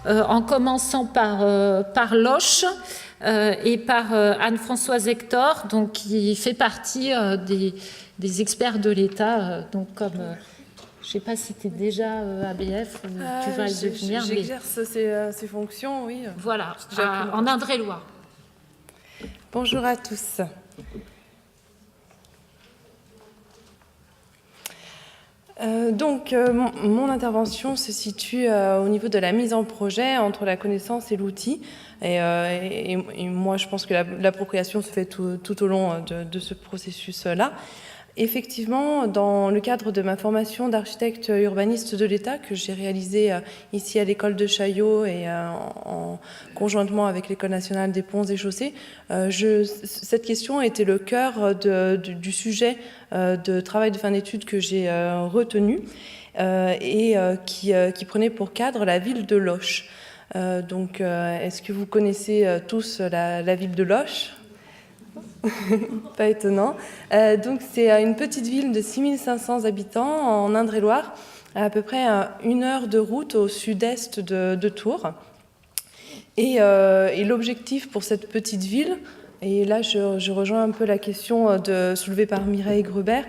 en commençant par Loche et par Anne-Françoise Hector, donc, qui fait partie des experts de l'État, donc comme... je ne sais pas si tu es déjà ABF ou tu vas y devenir. J'exerce ces fonctions, oui. Voilà, en Indre-et-Loire. Bonjour à tous. Donc, mon intervention se situe au niveau de la mise en projet entre la connaissance et l'outil. Et moi, je pense que l'appropriation se fait tout au long de ce processus-là. Effectivement, dans le cadre de ma formation d'architecte urbaniste de l'État que j'ai réalisée ici à l'école de Chaillot et conjointement avec l'École nationale des ponts et chaussées, cette question était le cœur du sujet de travail de fin d'études que j'ai retenu et qui prenait pour cadre la ville de Loches. Donc, est-ce que vous connaissez tous la ville de Loches ? Pas étonnant. Donc c'est une petite ville de 6500 habitants en Indre-et-Loire, à peu près 1 heure de route au sud-est de Tours. Et l'objectif pour cette petite ville, et là je rejoins un peu la question soulevée par Mireille Grubert,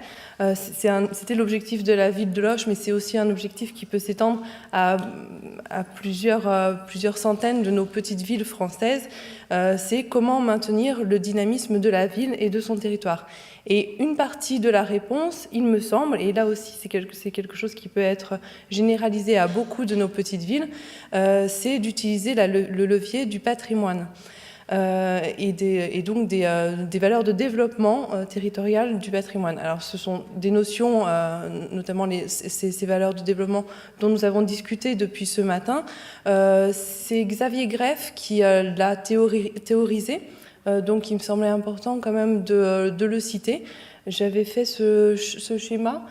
c'était l'objectif de la ville de Loches, mais c'est aussi un objectif qui peut s'étendre à plusieurs centaines de nos petites villes françaises. C'est comment maintenir le dynamisme de la ville et de son territoire. Et une partie de la réponse, il me semble, et là aussi c'est quelque chose qui peut être généralisé à beaucoup de nos petites villes, c'est d'utiliser le levier du patrimoine. Et donc des valeurs de développement territorial du patrimoine. Alors ce sont des notions, notamment ces valeurs de développement dont nous avons discuté depuis ce matin. C'est Xavier Greff qui l'a théorisé, donc il me semblait important quand même de le citer. J'avais fait ce schéma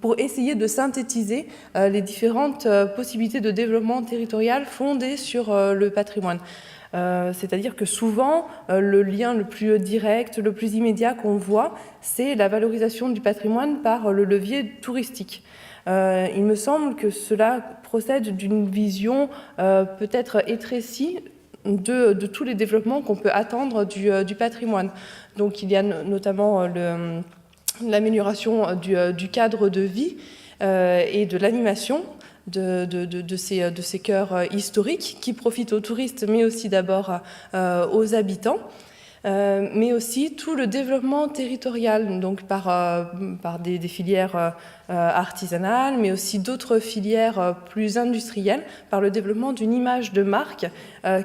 pour essayer de synthétiser les différentes possibilités de développement territorial fondées sur le patrimoine. C'est-à-dire que souvent, le lien le plus direct, le plus immédiat qu'on voit, c'est la valorisation du patrimoine par le levier touristique. Il me semble que cela procède d'une vision peut-être étrécie de tous les développements qu'on peut attendre du patrimoine. Donc il y a notamment l'amélioration du cadre de vie et de l'animation de ces cœurs historiques qui profitent aux touristes, mais aussi d'abord aux habitants. Mais aussi tout le développement territorial, donc par des filières artisanales, mais aussi d'autres filières plus industrielles, par le développement d'une image de marque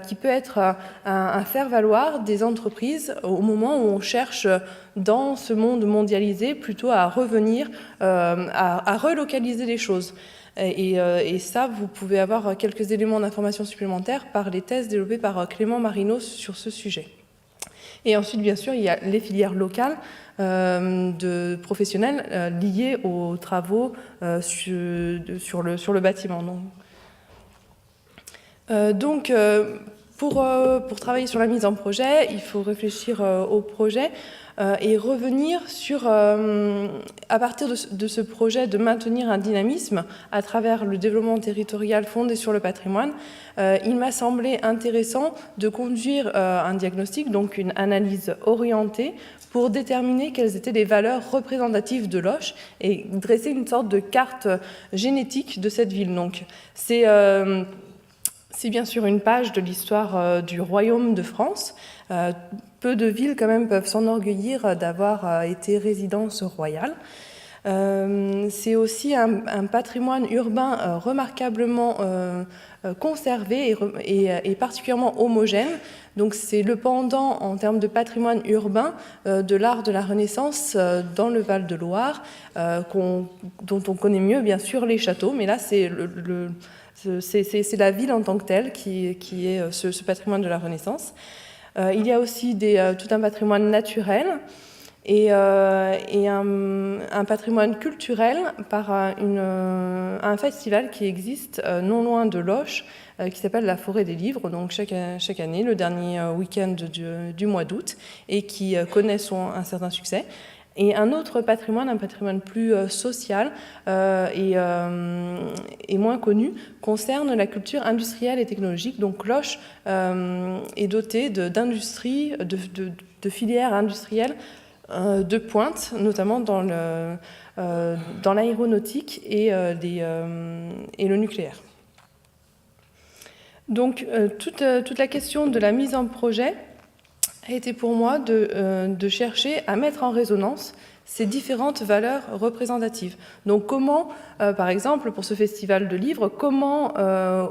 qui peut être un faire-valoir des entreprises au moment où on cherche dans ce monde mondialisé plutôt à revenir, à relocaliser les choses. Et ça, vous pouvez avoir quelques éléments d'information supplémentaires par les thèses développées par Clément Marino sur ce sujet. Et ensuite, bien sûr, il y a les filières locales de professionnels liées aux travaux sur le bâtiment. Donc, pour travailler sur la mise en projet, il faut réfléchir au projet et revenir sur, à partir de ce projet, de maintenir un dynamisme à travers le développement territorial fondé sur le patrimoine. Il m'a semblé intéressant de conduire un diagnostic, donc une analyse orientée, pour déterminer quelles étaient les valeurs représentatives de Loches et dresser une sorte de carte génétique de cette ville. Donc, c'est bien sûr une page de l'histoire du Royaume de France. Peu de villes quand même peuvent s'enorgueillir d'avoir été résidence royale. C'est aussi un patrimoine urbain remarquablement conservé et particulièrement homogène. Donc c'est le pendant en termes de patrimoine urbain de l'art de la Renaissance dans le Val-de-Loire, dont on connaît mieux bien sûr les châteaux, mais là c'est c'est la ville en tant que telle qui est ce patrimoine de la Renaissance. Il y a aussi tout un patrimoine naturel et un patrimoine culturel par un festival qui existe non loin de Loches, qui s'appelle la Forêt des Livres, donc chaque année, le dernier week-end du mois d'août, et qui connaît un certain succès. Et un autre patrimoine, un patrimoine plus social et moins connu, concerne la culture industrielle et technologique. Donc Loches est doté d'industries, de filières industrielles de pointe, notamment dans l'aéronautique et le nucléaire. Donc toute la question de la mise en projet a été pour moi de chercher à mettre en résonance ces différentes valeurs représentatives. Donc comment, par exemple, pour ce festival de livres, comment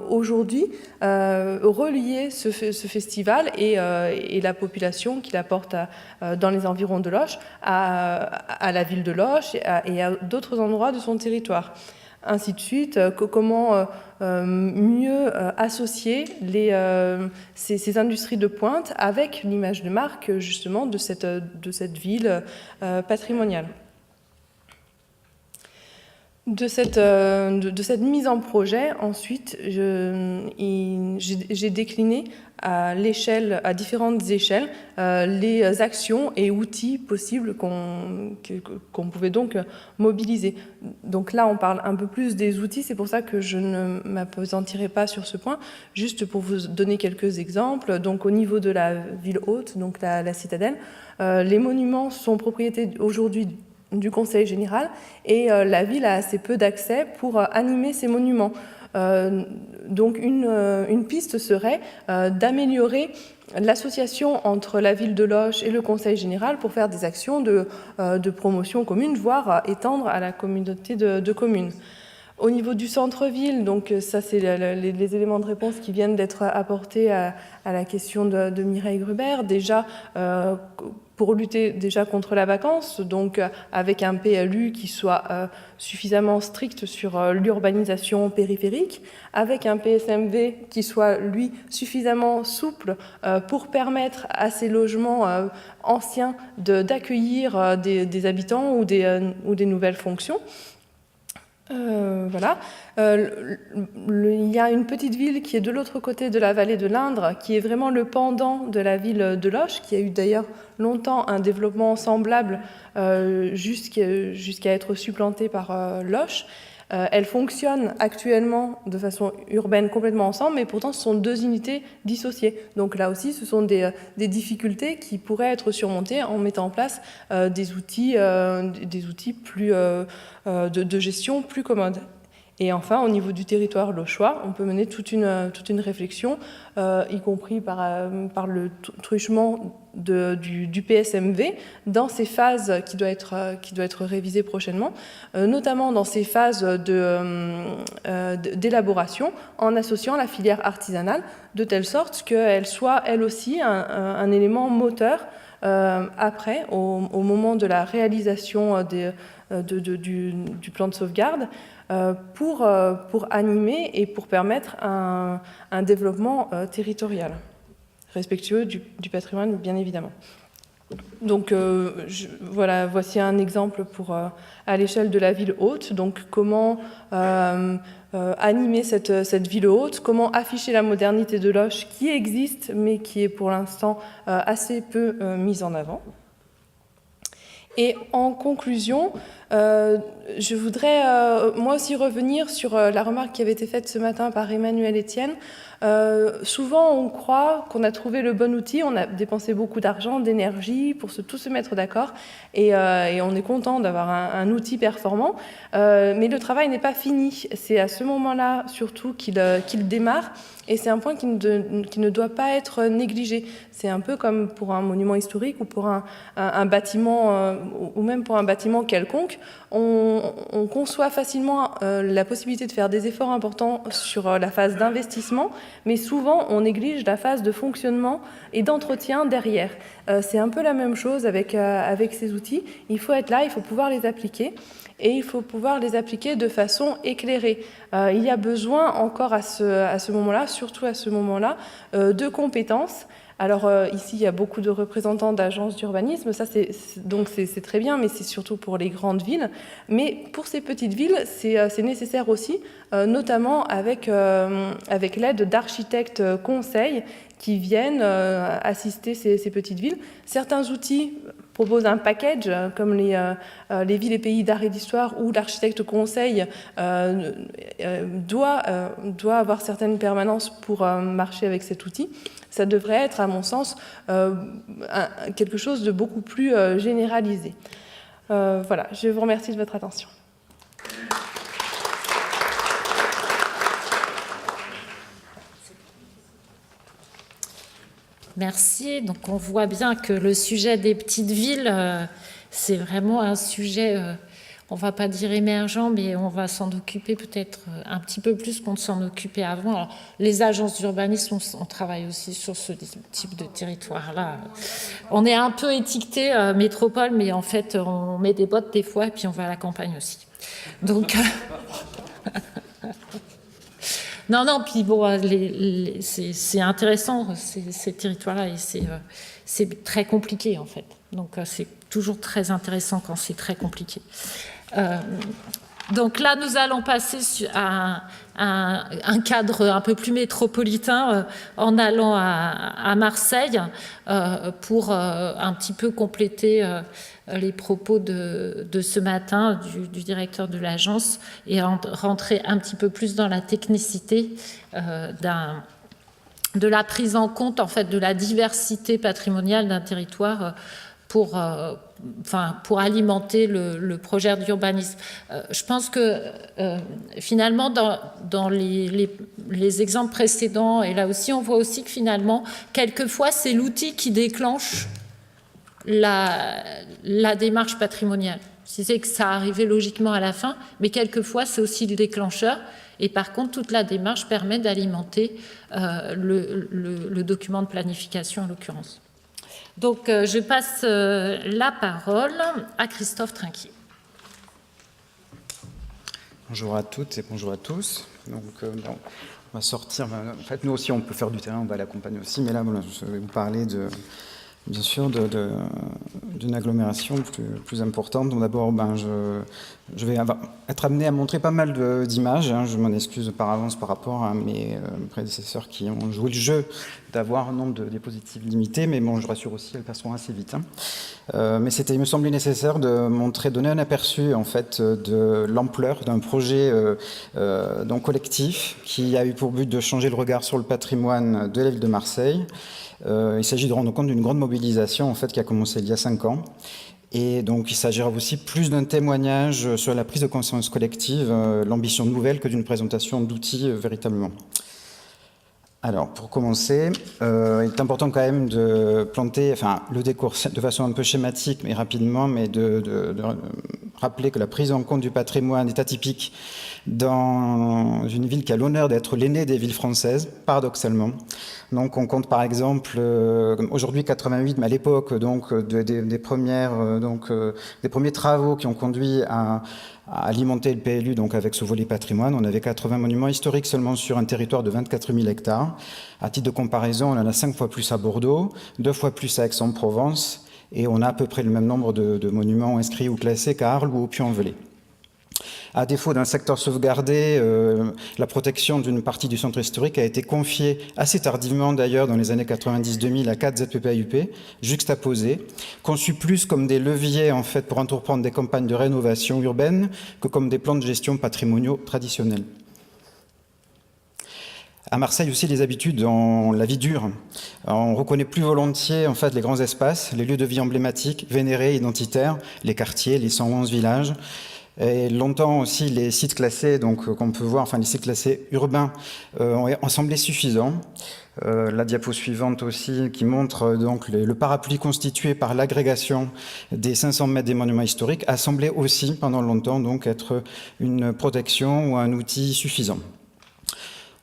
aujourd'hui relier ce festival et la population qu'il apporte dans les environs de Loches à la ville de Loches et à d'autres endroits de son territoire. Ainsi de suite, comment mieux associer ces industries de pointe avec l'image de marque justement de cette ville patrimoniale. De cette mise en projet, ensuite, j'ai décliné à différentes échelles, les actions et outils possibles qu'on pouvait donc mobiliser. Donc là, on parle un peu plus des outils, c'est pour ça que je ne m'appesantirai pas sur ce point, juste pour vous donner quelques exemples. Donc au niveau de la ville haute, donc la citadelle, les monuments sont propriété aujourd'hui du Conseil général et la ville a assez peu d'accès pour animer ces monuments. Donc une piste serait d'améliorer l'association entre la ville de Loches et le Conseil général pour faire des actions de promotion commune, voire étendre à la communauté de communes. Au niveau du centre-ville, donc ça c'est les éléments de réponse qui viennent d'être apportés à la question de Mireille Gruber. Déjà, pour lutter déjà contre la vacance, donc avec un PLU qui soit suffisamment strict sur l'urbanisation périphérique, avec un PSMV qui soit, lui, suffisamment souple pour permettre à ces logements anciens d'accueillir des habitants ou des nouvelles fonctions. Voilà. Il y a une petite ville qui est de l'autre côté de la vallée de l'Indre, qui est vraiment le pendant de la ville de Loches, qui a eu d'ailleurs longtemps un développement semblable jusqu'à être supplantée par Loches. Elles fonctionnent actuellement de façon urbaine complètement ensemble, mais pourtant ce sont deux unités dissociées. Donc là aussi, ce sont des difficultés qui pourraient être surmontées en mettant en place des outils plus de gestion plus commodes. Et enfin, au niveau du territoire lochois, on peut mener toute une réflexion, y compris par le truchement du PSMV dans ces phases qui doit être révisée prochainement, notamment dans ces phases d'élaboration, en associant la filière artisanale de telle sorte qu'elle soit elle aussi un élément moteur après, au moment de la réalisation du plan de sauvegarde, pour animer et pour permettre un développement territorial, respectueux du patrimoine, bien évidemment. Donc voilà, voici un exemple à l'échelle de la ville haute. Donc comment animer cette ville haute, comment afficher la modernité de Loches qui existe mais qui est pour l'instant assez peu mise en avant. Et en conclusion, je voudrais moi aussi revenir sur la remarque qui avait été faite ce matin par Emmanuel Etienne. Souvent, on croit qu'on a trouvé le bon outil, on a dépensé beaucoup d'argent, d'énergie pour tous se mettre d'accord, et on est content d'avoir un outil performant, mais le travail n'est pas fini. C'est à ce moment-là, surtout, qu'il démarre, et c'est un point qui ne doit pas être négligé. C'est un peu comme pour un monument historique ou pour un bâtiment, ou même pour un bâtiment quelconque. On conçoit facilement la possibilité de faire des efforts importants sur la phase d'investissement, mais souvent on néglige la phase de fonctionnement et d'entretien derrière. C'est un peu la même chose avec ces outils. Il faut être là, il faut pouvoir les appliquer, et il faut pouvoir les appliquer de façon éclairée. Il y a besoin encore à ce moment-là, surtout à ce moment-là, de compétences. Alors ici, il y a beaucoup de représentants d'agences d'urbanisme, ça c'est très bien, mais c'est surtout pour les grandes villes. Mais pour ces petites villes, c'est nécessaire aussi, notamment avec l'aide d'architectes conseils qui viennent assister ces petites villes. Certains outils propose un package comme les villes et pays d'art et d'histoire où l'architecte conseil doit avoir certaines permanences pour marcher avec cet outil. Ça devrait être, à mon sens, quelque chose de beaucoup plus généralisé. Voilà, je vous remercie de votre attention. Merci. Donc on voit bien que le sujet des petites villes, c'est vraiment un sujet, on ne va pas dire émergent, mais on va s'en occuper peut-être un petit peu plus qu'on ne s'en occupait avant. Alors, les agences d'urbanisme, on travaille aussi sur ce type de territoire-là. On est un peu étiqueté métropole, mais en fait, on met des bottes des fois, et puis on va à la campagne aussi. Donc... Non, puis bon, c'est intéressant, ces territoires-là, et c'est très compliqué, en fait. Donc, c'est toujours très intéressant quand c'est très compliqué. Donc là, nous allons passer à un cadre un peu plus métropolitain en allant à Marseille pour un petit peu compléter les propos de ce matin du directeur de l'agence et rentrer un petit peu plus dans la technicité de la prise en compte en fait de la diversité patrimoniale d'un territoire pour alimenter le projet d'urbanisme. Je pense que finalement, dans les exemples précédents, et là aussi, on voit aussi que finalement, quelquefois, c'est l'outil qui déclenche la démarche patrimoniale. C'est que ça arrivait logiquement à la fin, mais quelquefois, c'est aussi le déclencheur. Et par contre, toute la démarche permet d'alimenter le document de planification, en l'occurrence. Donc, je passe la parole à Christophe Trinquier. Bonjour à toutes et bonjour à tous. Donc, on va sortir. En fait, nous aussi, on peut faire du terrain, on va l'accompagner aussi. Mais là, voilà, je vais vous parler bien sûr, d'une agglomération plus importante. Donc d'abord, je vais être amené à montrer pas mal d'images. Je m'en excuse par avance par rapport à mes prédécesseurs qui ont joué le jeu d'avoir un nombre de diapositives limité, mais bon, je rassure aussi, elles passeront assez vite. Mais il me semblait nécessaire de donner un aperçu en fait de l'ampleur d'un projet donc collectif qui a eu pour but de changer le regard sur le patrimoine de la ville de Marseille. Il s'agit de rendre compte d'une grande mobilisation en fait, qui a commencé il y a 5 ans. Et donc, il s'agira aussi plus d'un témoignage sur la prise de conscience collective, l'ambition nouvelle que d'une présentation d'outils véritablement. Alors, pour commencer, il est important quand même de planter le décor de façon un peu schématique, mais rapidement, mais de rappeler que la prise en compte du patrimoine est atypique dans une ville qui a l'honneur d'être l'aînée des villes françaises, paradoxalement. Donc, on compte par exemple, aujourd'hui 88, mais à l'époque donc des premiers travaux qui ont conduit à alimenter le PLU donc avec ce volet patrimoine. On avait 80 monuments historiques seulement sur un territoire de 24 000 hectares. À titre de comparaison, on en a 5 fois plus à Bordeaux, 2 fois plus à Aix-en-Provence, et on a à peu près le même nombre de monuments inscrits ou classés qu'à Arles ou au Puy-en-Velay. À défaut d'un secteur sauvegardé, la protection d'une partie du centre historique a été confiée assez tardivement d'ailleurs dans les années 90-2000 à 4 ZPPAUP, juxtaposés, conçus plus comme des leviers en fait pour entreprendre des campagnes de rénovation urbaine que comme des plans de gestion patrimoniaux traditionnels. À Marseille aussi, les habitudes ont la vie dure. On reconnaît plus volontiers en fait les grands espaces, les lieux de vie emblématiques, vénérés, identitaires, les quartiers, les 111 villages. Et longtemps aussi, les sites classés, donc qu'on peut voir, les sites classés urbains, ont semblé suffisants. La diapo suivante aussi, qui montre donc le parapluie constitué par l'agrégation des 500 mètres des monuments historiques, a semblé aussi, pendant longtemps, donc être une protection ou un outil suffisant.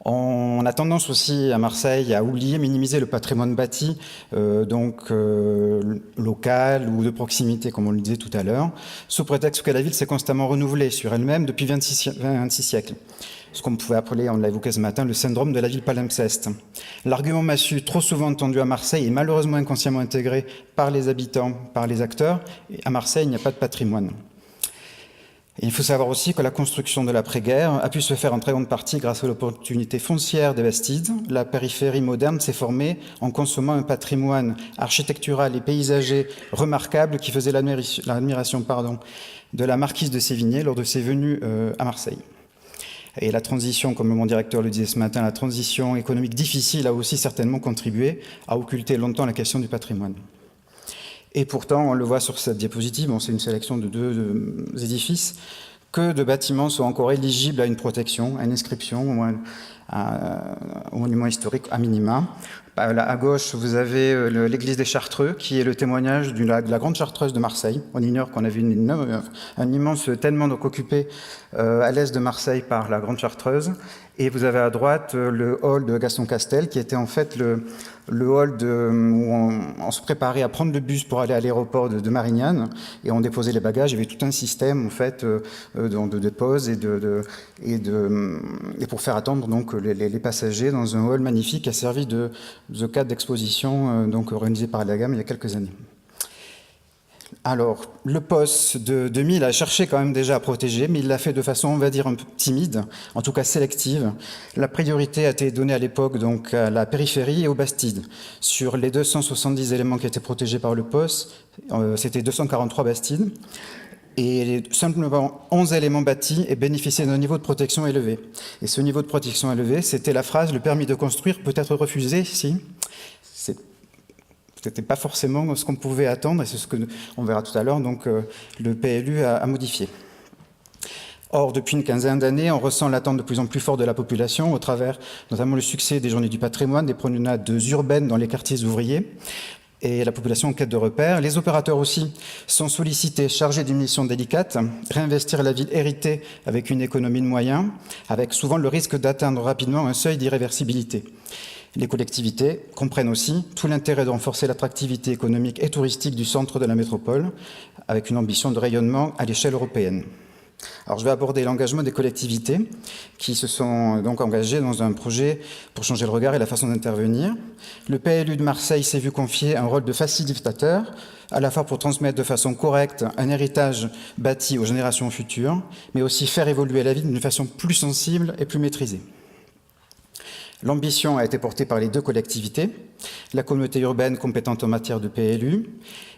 On a tendance aussi à Marseille à oublier, minimiser le patrimoine bâti, local ou de proximité, comme on le disait tout à l'heure, sous prétexte que la ville s'est constamment renouvelée sur elle-même depuis 26 siècles. Ce qu'on pouvait appeler, on l'a évoqué ce matin, le syndrome de la ville palimpseste. L'argument massu, trop souvent entendu à Marseille, est malheureusement inconsciemment intégré par les habitants, par les acteurs. Et à Marseille, il n'y a pas de patrimoine. Et il faut savoir aussi que la construction de l'après-guerre a pu se faire en très grande partie grâce à l'opportunité foncière des Bastides. La périphérie moderne s'est formée en consommant un patrimoine architectural et paysager remarquable qui faisait l'admiration de la marquise de Sévigné lors de ses venues à Marseille. Et la transition, comme mon directeur le disait ce matin, la transition économique difficile a aussi certainement contribué à occulter longtemps la question du patrimoine. Et pourtant, on le voit sur cette diapositive, bon, c'est une sélection de deux édifices, que de bâtiments sont encore éligibles à une protection, à une inscription ou au monument historique à minima. À gauche, vous avez l'église des Chartreux, qui est le témoignage de la grande Chartreuse de Marseille. On ignore qu'on avait un immense ténement occupé à l'est de Marseille par la grande Chartreuse. Et vous avez à droite le hall de Gaston Castel, qui était en fait le hall où on se préparait à prendre le bus pour aller à l'aéroport de Marignane, et on déposait les bagages. Il y avait tout un système en fait de pause et pour faire attendre donc les passagers dans un hall magnifique qui a servi de cadre d'exposition donc organisé par la Gamme il y a quelques années. Alors, le POS de 2000 a cherché quand même déjà à protéger, mais il l'a fait de façon, on va dire, un peu timide, en tout cas sélective. La priorité a été donnée à l'époque donc à la périphérie et aux Bastides. Sur les 270 éléments qui étaient protégés par le POS, c'était 243 Bastides. Et simplement 11 éléments bâtis et bénéficiaient d'un niveau de protection élevé. Et ce niveau de protection élevé, c'était la phrase « le permis de construire peut être refusé si ». C'était pas forcément ce qu'on pouvait attendre, et c'est ce qu'on verra tout à l'heure, donc le PLU a modifié. Or, depuis une quinzaine d'années, on ressent l'attente de plus en plus forte de la population, au travers notamment le succès des journées du patrimoine, des promenades urbaines dans les quartiers ouvriers, et la population en quête de repères. Les opérateurs aussi sont sollicités, chargés d'une mission délicate, réinvestir la ville héritée avec une économie de moyens, avec souvent le risque d'atteindre rapidement un seuil d'irréversibilité. Les collectivités comprennent aussi tout l'intérêt de renforcer l'attractivité économique et touristique du centre de la métropole, avec une ambition de rayonnement à l'échelle européenne. Alors, je vais aborder l'engagement des collectivités qui se sont donc engagées dans un projet pour changer le regard et la façon d'intervenir. Le PLU de Marseille s'est vu confier un rôle de facilitateur, à la fois pour transmettre de façon correcte un héritage bâti aux générations futures, mais aussi faire évoluer la ville d'une façon plus sensible et plus maîtrisée. L'ambition a été portée par les deux collectivités, la communauté urbaine compétente en matière de PLU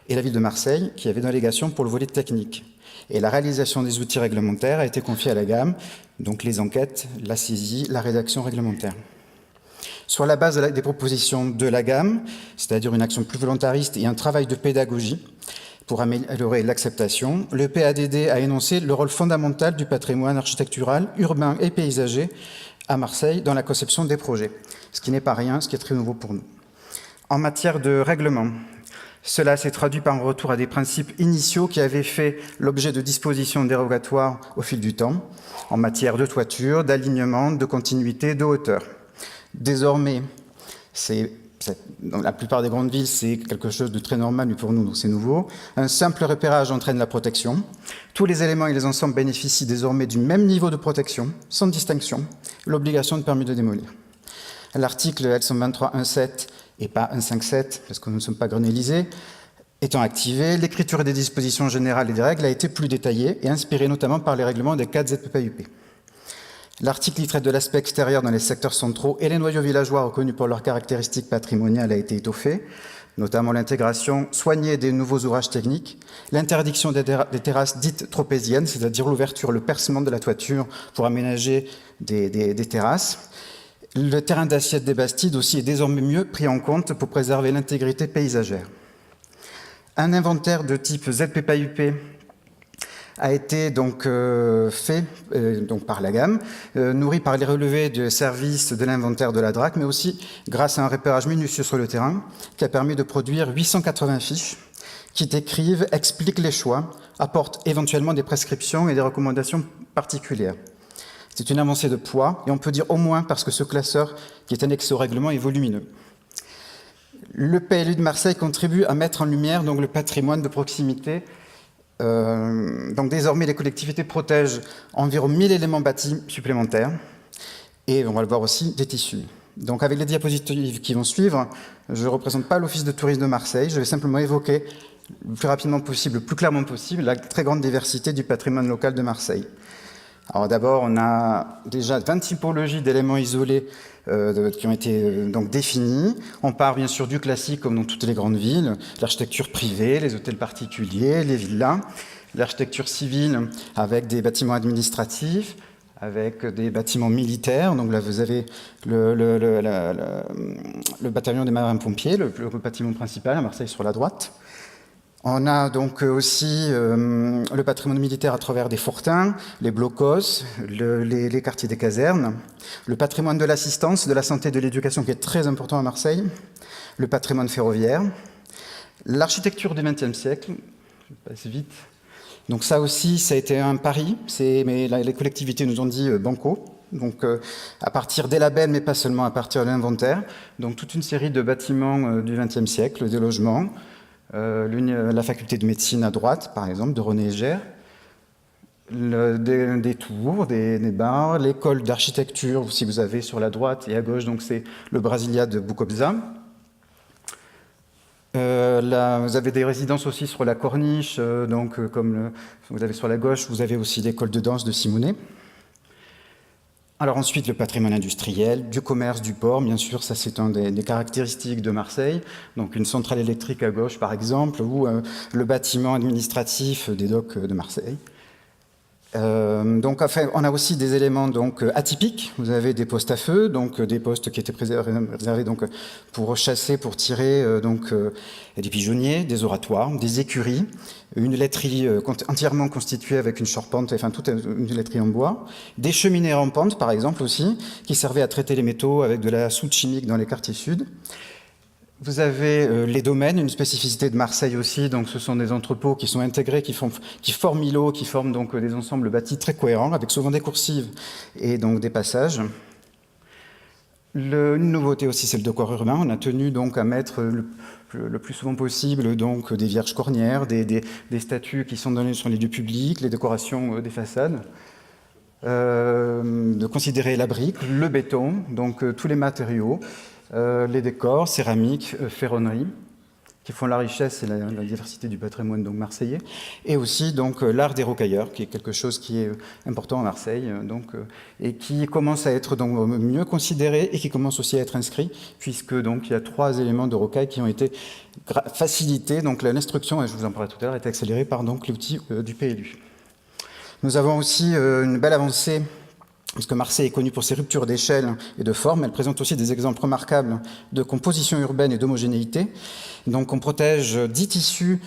et la ville de Marseille, qui avait une délégation pour le volet technique. Et la réalisation des outils réglementaires a été confiée à la Gamme, donc les enquêtes, la saisie, la rédaction réglementaire. Sur la base des propositions de la Gamme, c'est-à-dire une action plus volontariste et un travail de pédagogie pour améliorer l'acceptation, le PADD a énoncé le rôle fondamental du patrimoine architectural, urbain et paysager à Marseille dans la conception des projets, ce qui n'est pas rien, ce qui est très nouveau pour nous. En matière de règlement, cela s'est traduit par un retour à des principes initiaux qui avaient fait l'objet de dispositions dérogatoires au fil du temps, en matière de toiture, d'alignement, de continuité, de hauteur. Désormais, dans la plupart des grandes villes, c'est quelque chose de très normal, mais pour nous, c'est nouveau. Un simple repérage entraîne la protection. Tous les éléments et les ensembles bénéficient désormais du même niveau de protection, sans distinction, l'obligation de permis de démolir. L'article L123.1.7 et pas 1.5.7, parce que nous ne sommes pas grenélisés, étant activé, l'écriture des dispositions générales et des règles a été plus détaillée et inspirée notamment par les règlements des 4 ZPPUP. L'article qui traite de l'aspect extérieur dans les secteurs centraux et les noyaux villageois reconnus pour leurs caractéristiques patrimoniales a été étoffé, notamment l'intégration soignée des nouveaux ouvrages techniques, l'interdiction des terrasses dites tropéziennes, c'est-à-dire l'ouverture, le percement de la toiture pour aménager des terrasses. Le terrain d'assiette des Bastides aussi est désormais mieux pris en compte pour préserver l'intégrité paysagère. Un inventaire de type ZPPUP a été donc fait par la Gamme, nourri par les relevés de services de l'inventaire de la DRAC, mais aussi grâce à un repérage minutieux sur le terrain qui a permis de produire 880 fiches qui décrivent, expliquent les choix, apportent éventuellement des prescriptions et des recommandations particulières. C'est une avancée de poids, et on peut dire au moins parce que ce classeur qui est annexé au règlement est volumineux. Le PLU de Marseille contribue à mettre en lumière donc, le patrimoine de proximité. Donc désormais, les collectivités protègent environ 1000 éléments bâtis supplémentaires, et on va le voir aussi, des tissus. Donc avec les diapositives qui vont suivre, je ne représente pas l'Office de tourisme de Marseille, je vais simplement évoquer le plus rapidement possible, le plus clairement possible, la très grande diversité du patrimoine local de Marseille. Alors d'abord, on a déjà 20 typologies d'éléments isolés qui ont été donc définis. On part bien sûr du classique comme dans toutes les grandes villes, l'architecture privée, les hôtels particuliers, les villas, l'architecture civile avec des bâtiments administratifs, avec des bâtiments militaires. Donc là, vous avez le bataillon des marins-pompiers, le bâtiment principal à Marseille sur la droite. On a donc aussi le patrimoine militaire à travers des fortins, les blocos, les quartiers des casernes, le patrimoine de l'assistance, de la santé et de l'éducation qui est très important à Marseille, le patrimoine ferroviaire, l'architecture du XXe siècle, je passe vite. Donc ça aussi, ça a été un pari, mais les collectivités nous ont dit banco. Donc à partir des labels, mais pas seulement à partir de l'inventaire. Donc toute une série de bâtiments du XXe siècle, des logements. La faculté de médecine à droite, par exemple, de René Hégère, des tours, des bars, l'école d'architecture, si vous avez sur la droite et à gauche, donc c'est le Brasilia de Bukowza. Là, vous avez des résidences aussi sur la corniche, donc comme vous avez sur la gauche, vous avez aussi l'école de danse de Simonet. Alors ensuite, le patrimoine industriel, du commerce, du port, bien sûr, ça c'est une des caractéristiques de Marseille. Donc une centrale électrique à gauche, par exemple, ou le bâtiment administratif des docks de Marseille. Donc enfin, on a aussi des éléments donc atypiques. Vous avez des postes à feu, donc des postes qui étaient réservés donc pour chasser, pour tirer des pigeonniers, des oratoires, des écuries, une laiterie entièrement constituée avec une charpente, enfin toute une laiterie en bois, des cheminées rampantes par exemple aussi, qui servaient à traiter les métaux avec de la soude chimique dans les quartiers sud. Vous avez les domaines, une spécificité de Marseille aussi, donc ce sont des entrepôts qui sont intégrés, qui forment îlots, qui forment donc des ensembles bâtis très cohérents, avec souvent des coursives et donc des passages. Une nouveauté aussi, c'est le décor urbain. On a tenu donc à mettre le plus souvent possible donc des vierges cornières, des statues qui sont données sur les lieux publics, les décorations des façades. De considérer la brique, le béton, donc tous les matériaux, les décors, céramiques, ferronnerie, qui font la richesse et la diversité du patrimoine donc marseillais, et aussi donc l'art des rocailleurs, qui est quelque chose qui est important à Marseille, et qui commence à être donc mieux considéré et qui commence aussi à être inscrit, puisque donc il y a 3 éléments de rocaille qui ont été facilités. Donc l'instruction, et je vous en parlais tout à l'heure, est accélérée par donc l'outil du PLU. Nous avons aussi une belle avancée. Parce que Marseille est connue pour ses ruptures d'échelle et de forme, elle présente aussi des exemples remarquables de composition urbaine et d'homogénéité. Donc on protège 10 tissus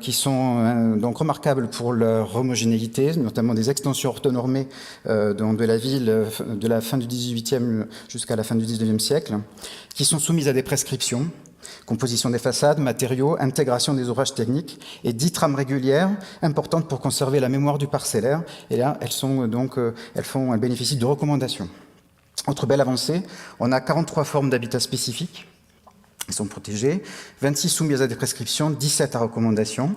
qui sont donc remarquables pour leur homogénéité, notamment des extensions orthonormées de la ville de la fin du XVIIIe jusqu'à la fin du XIXe siècle, qui sont soumises à des prescriptions. Composition des façades, matériaux, intégration des ouvrages techniques et 10 trames régulières importantes pour conserver la mémoire du parcellaire. Et là, elles bénéficient de recommandations. Autre belle avancée, on a 43 formes d'habitat spécifiques. Elles sont protégées, 26 soumises à des prescriptions, 17 à recommandations,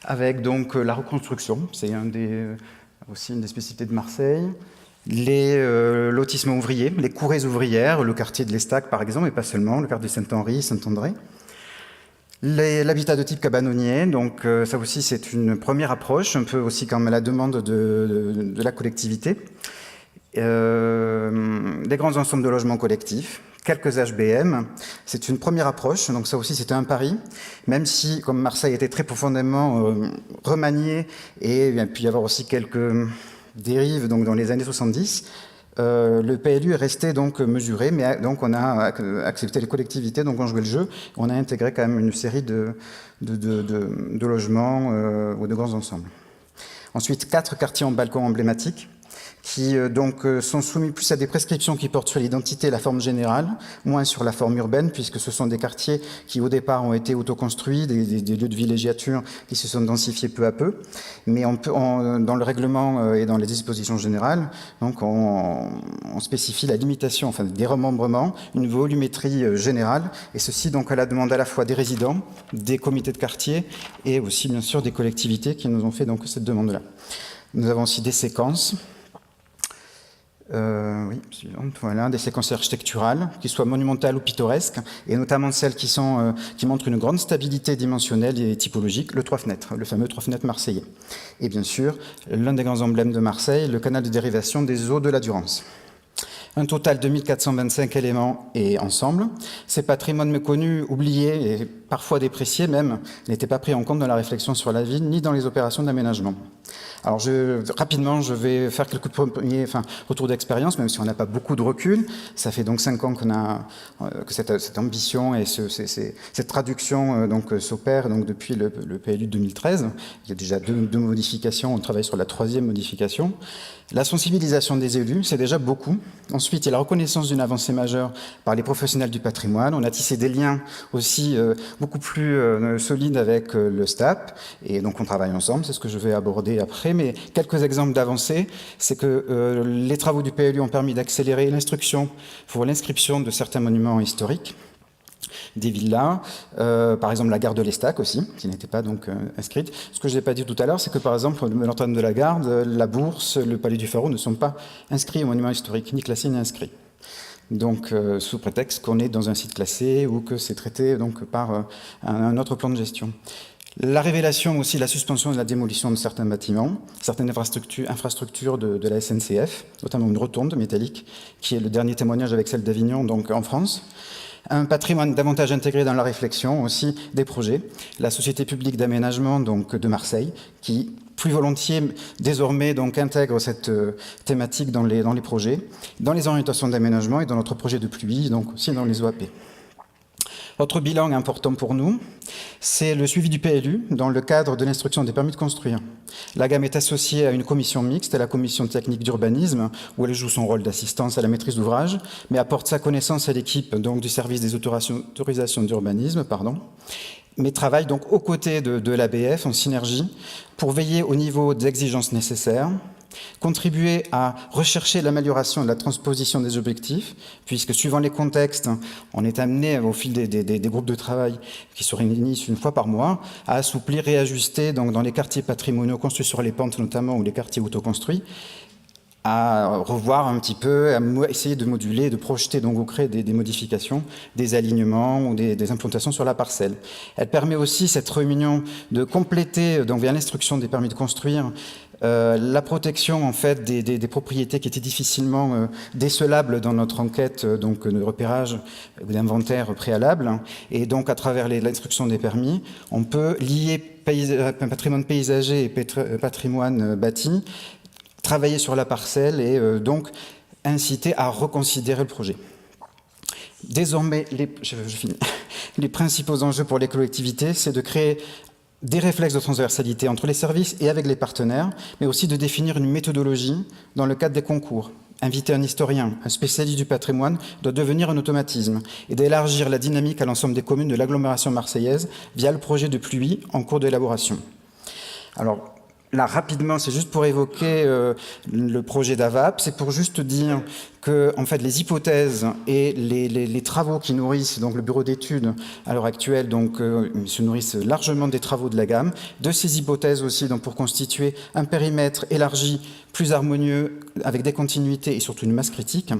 avec donc la reconstruction. C'est aussi une des spécificités de Marseille. Les lotissements ouvriers, les courées ouvrières, le quartier de l'Estac par exemple, et pas seulement, le quartier de Saint-Henri, Saint-André. L'habitat de type cabanonnier, donc ça aussi c'est une première approche, un peu aussi comme à la demande de la collectivité. Des grands ensembles de logements collectifs, quelques HBM, c'est une première approche, donc ça aussi c'était un pari, même si comme Marseille était très profondément remanié, et il peut y avoir aussi quelques dérive donc dans les années 70, le PLU est resté donc mesuré, mais donc on a accepté les collectivités, donc on jouait le jeu, on a intégré quand même une série de logements ou de grands ensembles. Ensuite, 4 quartiers en balcon emblématiques, qui donc sont soumis plus à des prescriptions qui portent sur l'identité et la forme générale, moins sur la forme urbaine, puisque ce sont des quartiers qui au départ ont été autoconstruits, des lieux de villégiature qui se sont densifiés peu à peu, mais dans le règlement et dans les dispositions générales, donc on spécifie la limitation, enfin des remembrements, une volumétrie générale, et ceci donc à la demande à la fois des résidents, des comités de quartier et aussi bien sûr des collectivités qui nous ont fait donc cette demande-là. Nous avons aussi des séquences. Oui, suivante, voilà, des séquences architecturales, qui soient monumentales ou pittoresques, et notamment celles qui montrent une grande stabilité dimensionnelle et typologique, le 3 fenêtres, le fameux 3 fenêtres marseillais. Et bien sûr, l'un des grands emblèmes de Marseille, le canal de dérivation des eaux de la Durance. Un total de 1425 éléments et ensembles. Ces patrimoines méconnus, oubliés et parfois dépréciés même, n'étaient pas pris en compte dans la réflexion sur la ville ni dans les opérations d'aménagement. Alors rapidement, je vais faire quelques premiers retours d'expérience, même si on n'a pas beaucoup de recul. Ça fait donc 5 ans que cette ambition et cette traduction s'opère depuis le PLU de 2013. Il y a déjà deux modifications, on travaille sur la 3e modification. La sensibilisation des élus, c'est déjà beaucoup. Ensuite, il y a la reconnaissance d'une avancée majeure par les professionnels du patrimoine. On a tissé des liens aussi beaucoup plus solides avec le STAP. Et donc, on travaille ensemble. C'est ce que je vais aborder après. Mais quelques exemples d'avancées, c'est que les travaux du PLU ont permis d'accélérer l'instruction pour l'inscription de certains monuments historiques, des villas, par exemple la gare de l'Estac aussi, qui n'était pas donc inscrite. Ce que je n'ai pas dit tout à l'heure, c'est que par exemple Notre-Dame de la Garde, la Bourse, le Palais du Pharaon ne sont pas inscrits au monument historique, ni classés ni inscrits. Donc sous prétexte qu'on est dans un site classé ou que c'est traité donc par un autre plan de gestion. La révélation aussi, la suspension et la démolition de certains bâtiments, certaines infrastructures de la SNCF, notamment une rotonde métallique, qui est le dernier témoignage avec celle d'Avignon, donc en France. Un patrimoine davantage intégré dans la réflexion aussi des projets. La Société publique d'aménagement donc de Marseille, qui plus volontiers désormais donc intègre cette thématique dans les projets, dans les orientations d'aménagement et dans notre projet de pluie, donc aussi dans les OAP. Autre bilan important pour nous, c'est le suivi du PLU dans le cadre de l'instruction des permis de construire. La GAM est associée à une commission mixte, à la commission technique d'urbanisme, où elle joue son rôle d'assistance à la maîtrise d'ouvrage, mais apporte sa connaissance à l'équipe donc du service des autorisations d'urbanisme, mais travaille donc aux côtés de l'ABF en synergie pour veiller au niveau d'exigence nécessaires, contribuer à rechercher l'amélioration de la transposition des objectifs, puisque suivant les contextes, on est amené au fil des groupes de travail qui se réunissent une fois par mois à assouplir et ajuster donc, dans les quartiers patrimoniaux construits sur les pentes notamment ou les quartiers autoconstruits, à revoir un petit peu, à essayer de moduler, de projeter donc au créer des modifications, des alignements ou des implantations sur la parcelle. Elle permet aussi cette réunion de compléter donc via l'instruction des permis de construire la protection en fait des propriétés qui étaient difficilement décelables dans notre enquête donc de repérage ou d'inventaire préalable, et donc à travers l'instruction des permis, on peut lier patrimoine paysager et patrimoine bâti, travailler sur la parcelle et donc inciter à reconsidérer le projet. Désormais, les principaux enjeux pour les collectivités, c'est de créer des réflexes de transversalité entre les services et avec les partenaires, mais aussi de définir une méthodologie dans le cadre des concours. Inviter un historien, un spécialiste du patrimoine, doit devenir un automatisme et d'élargir la dynamique à l'ensemble des communes de l'agglomération marseillaise via le projet de pluie en cours d'élaboration. Alors, là, rapidement, c'est juste pour évoquer le projet d'AVAP, c'est pour juste dire que en fait, les hypothèses et les travaux qui nourrissent donc, le bureau d'études à l'heure actuelle donc, se nourrissent largement des travaux de la gamme, de ces hypothèses aussi donc, pour constituer un périmètre élargi, plus harmonieux, avec des continuités et surtout une masse critique.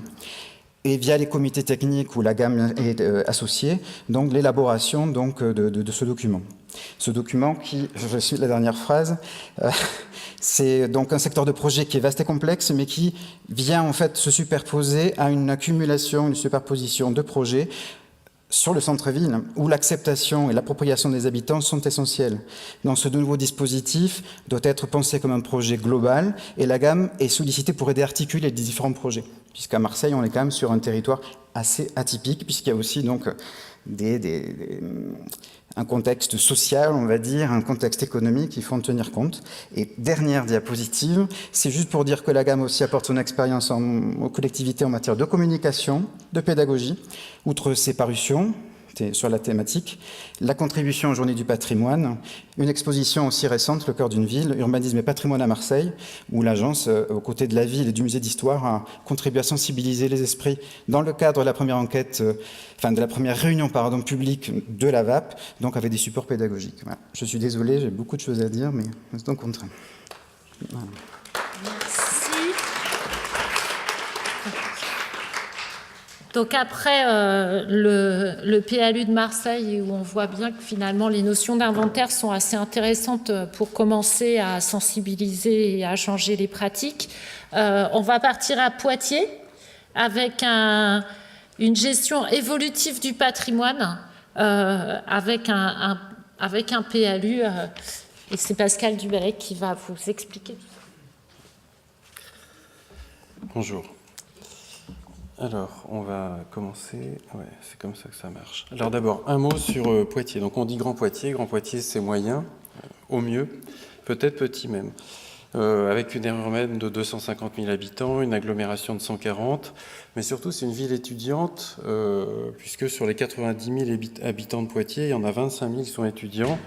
Et via les comités techniques où la gamme est associée, donc l'élaboration donc, de ce document. Ce document qui, je suis la dernière phrase, c'est donc un secteur de projet qui est vaste et complexe, mais qui vient en fait se superposer à une accumulation, une superposition de projets sur le centre-ville, où l'acceptation et l'appropriation des habitants sont essentielles. Dans ce nouveau dispositif, doit être pensé comme un projet global, et la gamme est sollicitée pour aider à articuler les différents projets. Puisqu'à Marseille, on est quand même sur un territoire assez atypique, puisqu'il y a aussi donc un contexte social, on va dire, un contexte économique qu'il faut en tenir compte. Et dernière diapositive, c'est juste pour dire que la gamme aussi apporte son expérience aux collectivités en matière de communication, de pédagogie, outre ses parutions sur la thématique, la contribution aux Journées du patrimoine, une exposition aussi récente, Le cœur d'une ville, urbanisme et patrimoine à Marseille, où l'agence, aux côtés de la ville et du musée d'histoire, a contribué à sensibiliser les esprits dans le cadre de la première enquête, de la première réunion publique de la VAP, donc avec des supports pédagogiques. Voilà. Je suis désolé, j'ai beaucoup de choses à dire, mais c'est donc contraint. Voilà. Donc après le PLU de Marseille, où on voit bien que finalement les notions d'inventaire sont assez intéressantes pour commencer à sensibiliser et à changer les pratiques, on va partir à Poitiers avec une gestion évolutive du patrimoine, avec un PLU, et c'est Pascal Dubellec qui va vous expliquer tout ça. Bonjour. Alors, on va commencer. Ouais, c'est comme ça que ça marche. Alors d'abord, un mot sur Poitiers. Donc on dit Grand Poitiers. Grand Poitiers, c'est moyen, au mieux, peut-être petit même. Avec une aire urbaine de 250 000 habitants, une agglomération de 140, mais surtout c'est une ville étudiante, puisque sur les 90 000 habitants de Poitiers, il y en a 25 000 qui sont étudiants,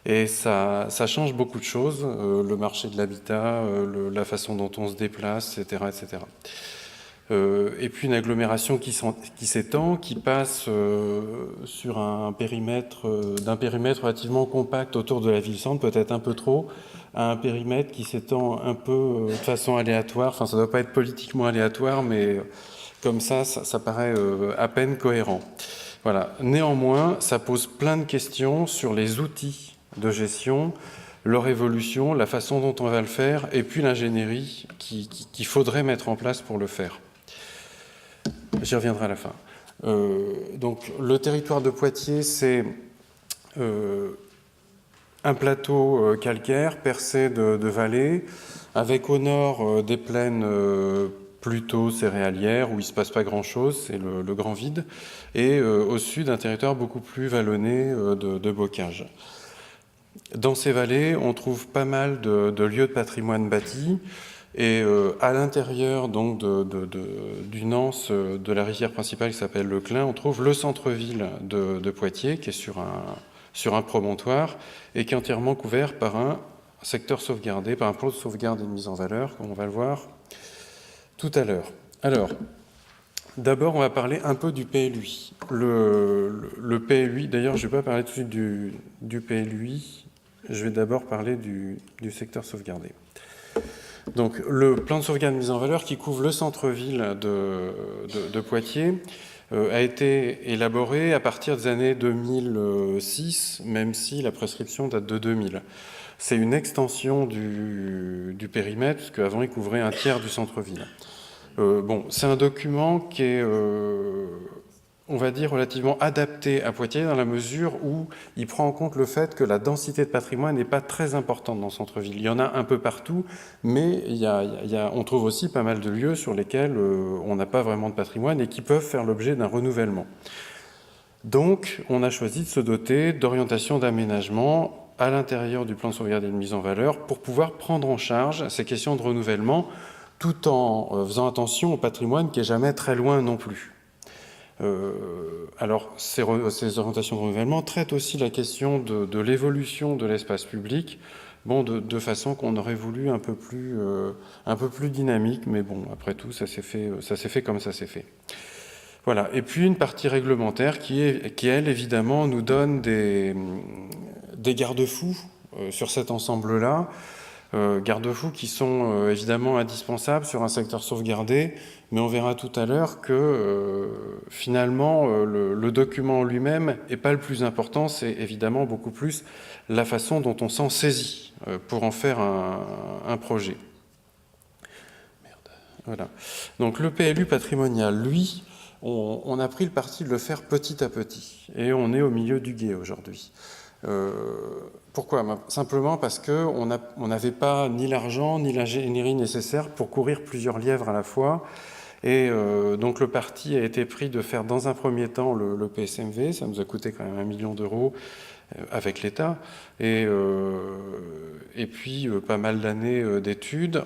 et ça change beaucoup de choses, le marché de l'habitat, la façon dont on se déplace, etc. etc. Et puis une agglomération qui s'étend, qui passe sur d'un périmètre relativement compact autour de la ville-centre, peut-être un peu trop, à un périmètre qui s'étend un peu de façon aléatoire. Enfin, ça ne doit pas être politiquement aléatoire, mais comme ça paraît à peine cohérent. Voilà. Néanmoins, ça pose plein de questions sur les outils de gestion, leur évolution, la façon dont on va le faire, et puis l'ingénierie qu'il faudrait mettre en place pour le faire. J'y reviendrai à la fin. Donc, le territoire de Poitiers, c'est un plateau calcaire percé de vallées, avec au nord des plaines plutôt céréalières, où il ne se passe pas grand-chose, c'est le grand vide, et au sud, un territoire beaucoup plus vallonné de bocage. Dans ces vallées, on trouve pas mal de lieux de patrimoine bâti, et à l'intérieur donc d'une anse de la rivière principale qui s'appelle le Clin, on trouve le centre-ville de Poitiers, qui est sur un promontoire, et qui est entièrement couvert par un secteur sauvegardé, par un plan de sauvegarde et de mise en valeur, comme on va le voir tout à l'heure. Alors, d'abord, on va parler un peu du PLUI. Le PLUI, d'ailleurs, je ne vais pas parler tout de suite du PLUI, je vais d'abord parler du secteur sauvegardé. Donc, le plan de sauvegarde et de mise en valeur qui couvre le centre-ville de Poitiers a été élaboré à partir des années 2006, même si la prescription date de 2000. C'est une extension du périmètre, parce qu'avant, il couvrait un tiers du centre-ville. C'est un document qui est, on va dire, relativement adapté à Poitiers, dans la mesure où il prend en compte le fait que la densité de patrimoine n'est pas très importante dans le centre-ville. Il y en a un peu partout, mais on trouve aussi pas mal de lieux sur lesquels on n'a pas vraiment de patrimoine et qui peuvent faire l'objet d'un renouvellement. Donc, on a choisi de se doter d'orientations d'aménagement à l'intérieur du plan de sauvegarde et de mise en valeur pour pouvoir prendre en charge ces questions de renouvellement, tout en faisant attention au patrimoine qui n'est jamais très loin non plus. Alors, ces orientations de renouvellement traitent aussi la question de l'évolution de l'espace public, de façon qu'on aurait voulu un peu plus dynamique, mais bon, après tout, ça s'est fait comme ça s'est fait. Voilà. Et puis une partie réglementaire qui elle, évidemment, nous donne des garde-fous sur cet ensemble-là, garde-fous qui sont évidemment indispensables sur un secteur sauvegardé, mais on verra tout à l'heure que finalement le document lui-même n'est pas le plus important, c'est évidemment beaucoup plus la façon dont on s'en saisit pour en faire un projet. Voilà. Donc le PLU patrimonial, lui, on a pris le parti de le faire petit à petit, et on est au milieu du gué aujourd'hui. Pourquoi ? Simplement parce qu'on n'avait pas ni l'argent ni l'ingénierie nécessaire pour courir plusieurs lièvres à la fois. Et donc le parti a été pris de faire dans un premier temps le PSMV, ça nous a coûté quand même 1 million d'euros avec l'État, et puis pas mal d'années d'études.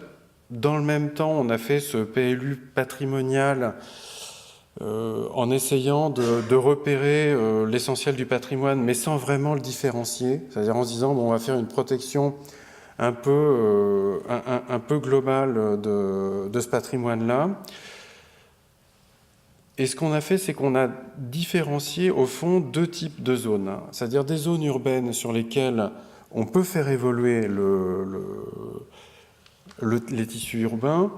Dans le même temps, on a fait ce PLU patrimonial en essayant de repérer l'essentiel du patrimoine, mais sans vraiment le différencier, c'est-à-dire en se disant on va faire une protection un peu globale de ce patrimoine-là. Et ce qu'on a fait, c'est qu'on a différencié au fond 2 types de zones, c'est-à-dire des zones urbaines sur lesquelles on peut faire évoluer les tissus urbains,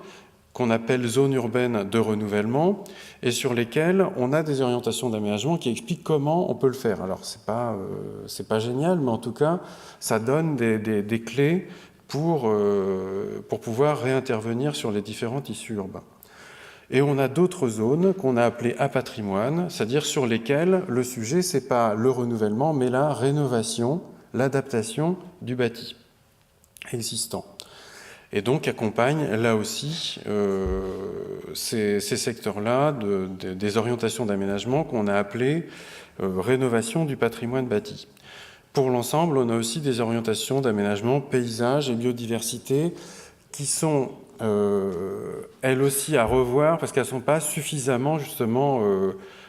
qu'on appelle zones urbaines de renouvellement et sur lesquelles on a des orientations d'aménagement qui expliquent comment on peut le faire. Alors, c'est pas génial, mais en tout cas, ça donne des clés pour pouvoir réintervenir sur les différents tissus urbains. Et on a d'autres zones qu'on a appelées à patrimoine, c'est-à-dire sur lesquelles le sujet, c'est pas le renouvellement, mais la rénovation, l'adaptation du bâti existant. Et donc accompagne là aussi ces secteurs-là des orientations d'aménagement qu'on a appelées rénovation du patrimoine bâti. Pour l'ensemble, on a aussi des orientations d'aménagement paysage et biodiversité qui sont elles aussi à revoir parce qu'elles ne sont pas suffisamment justement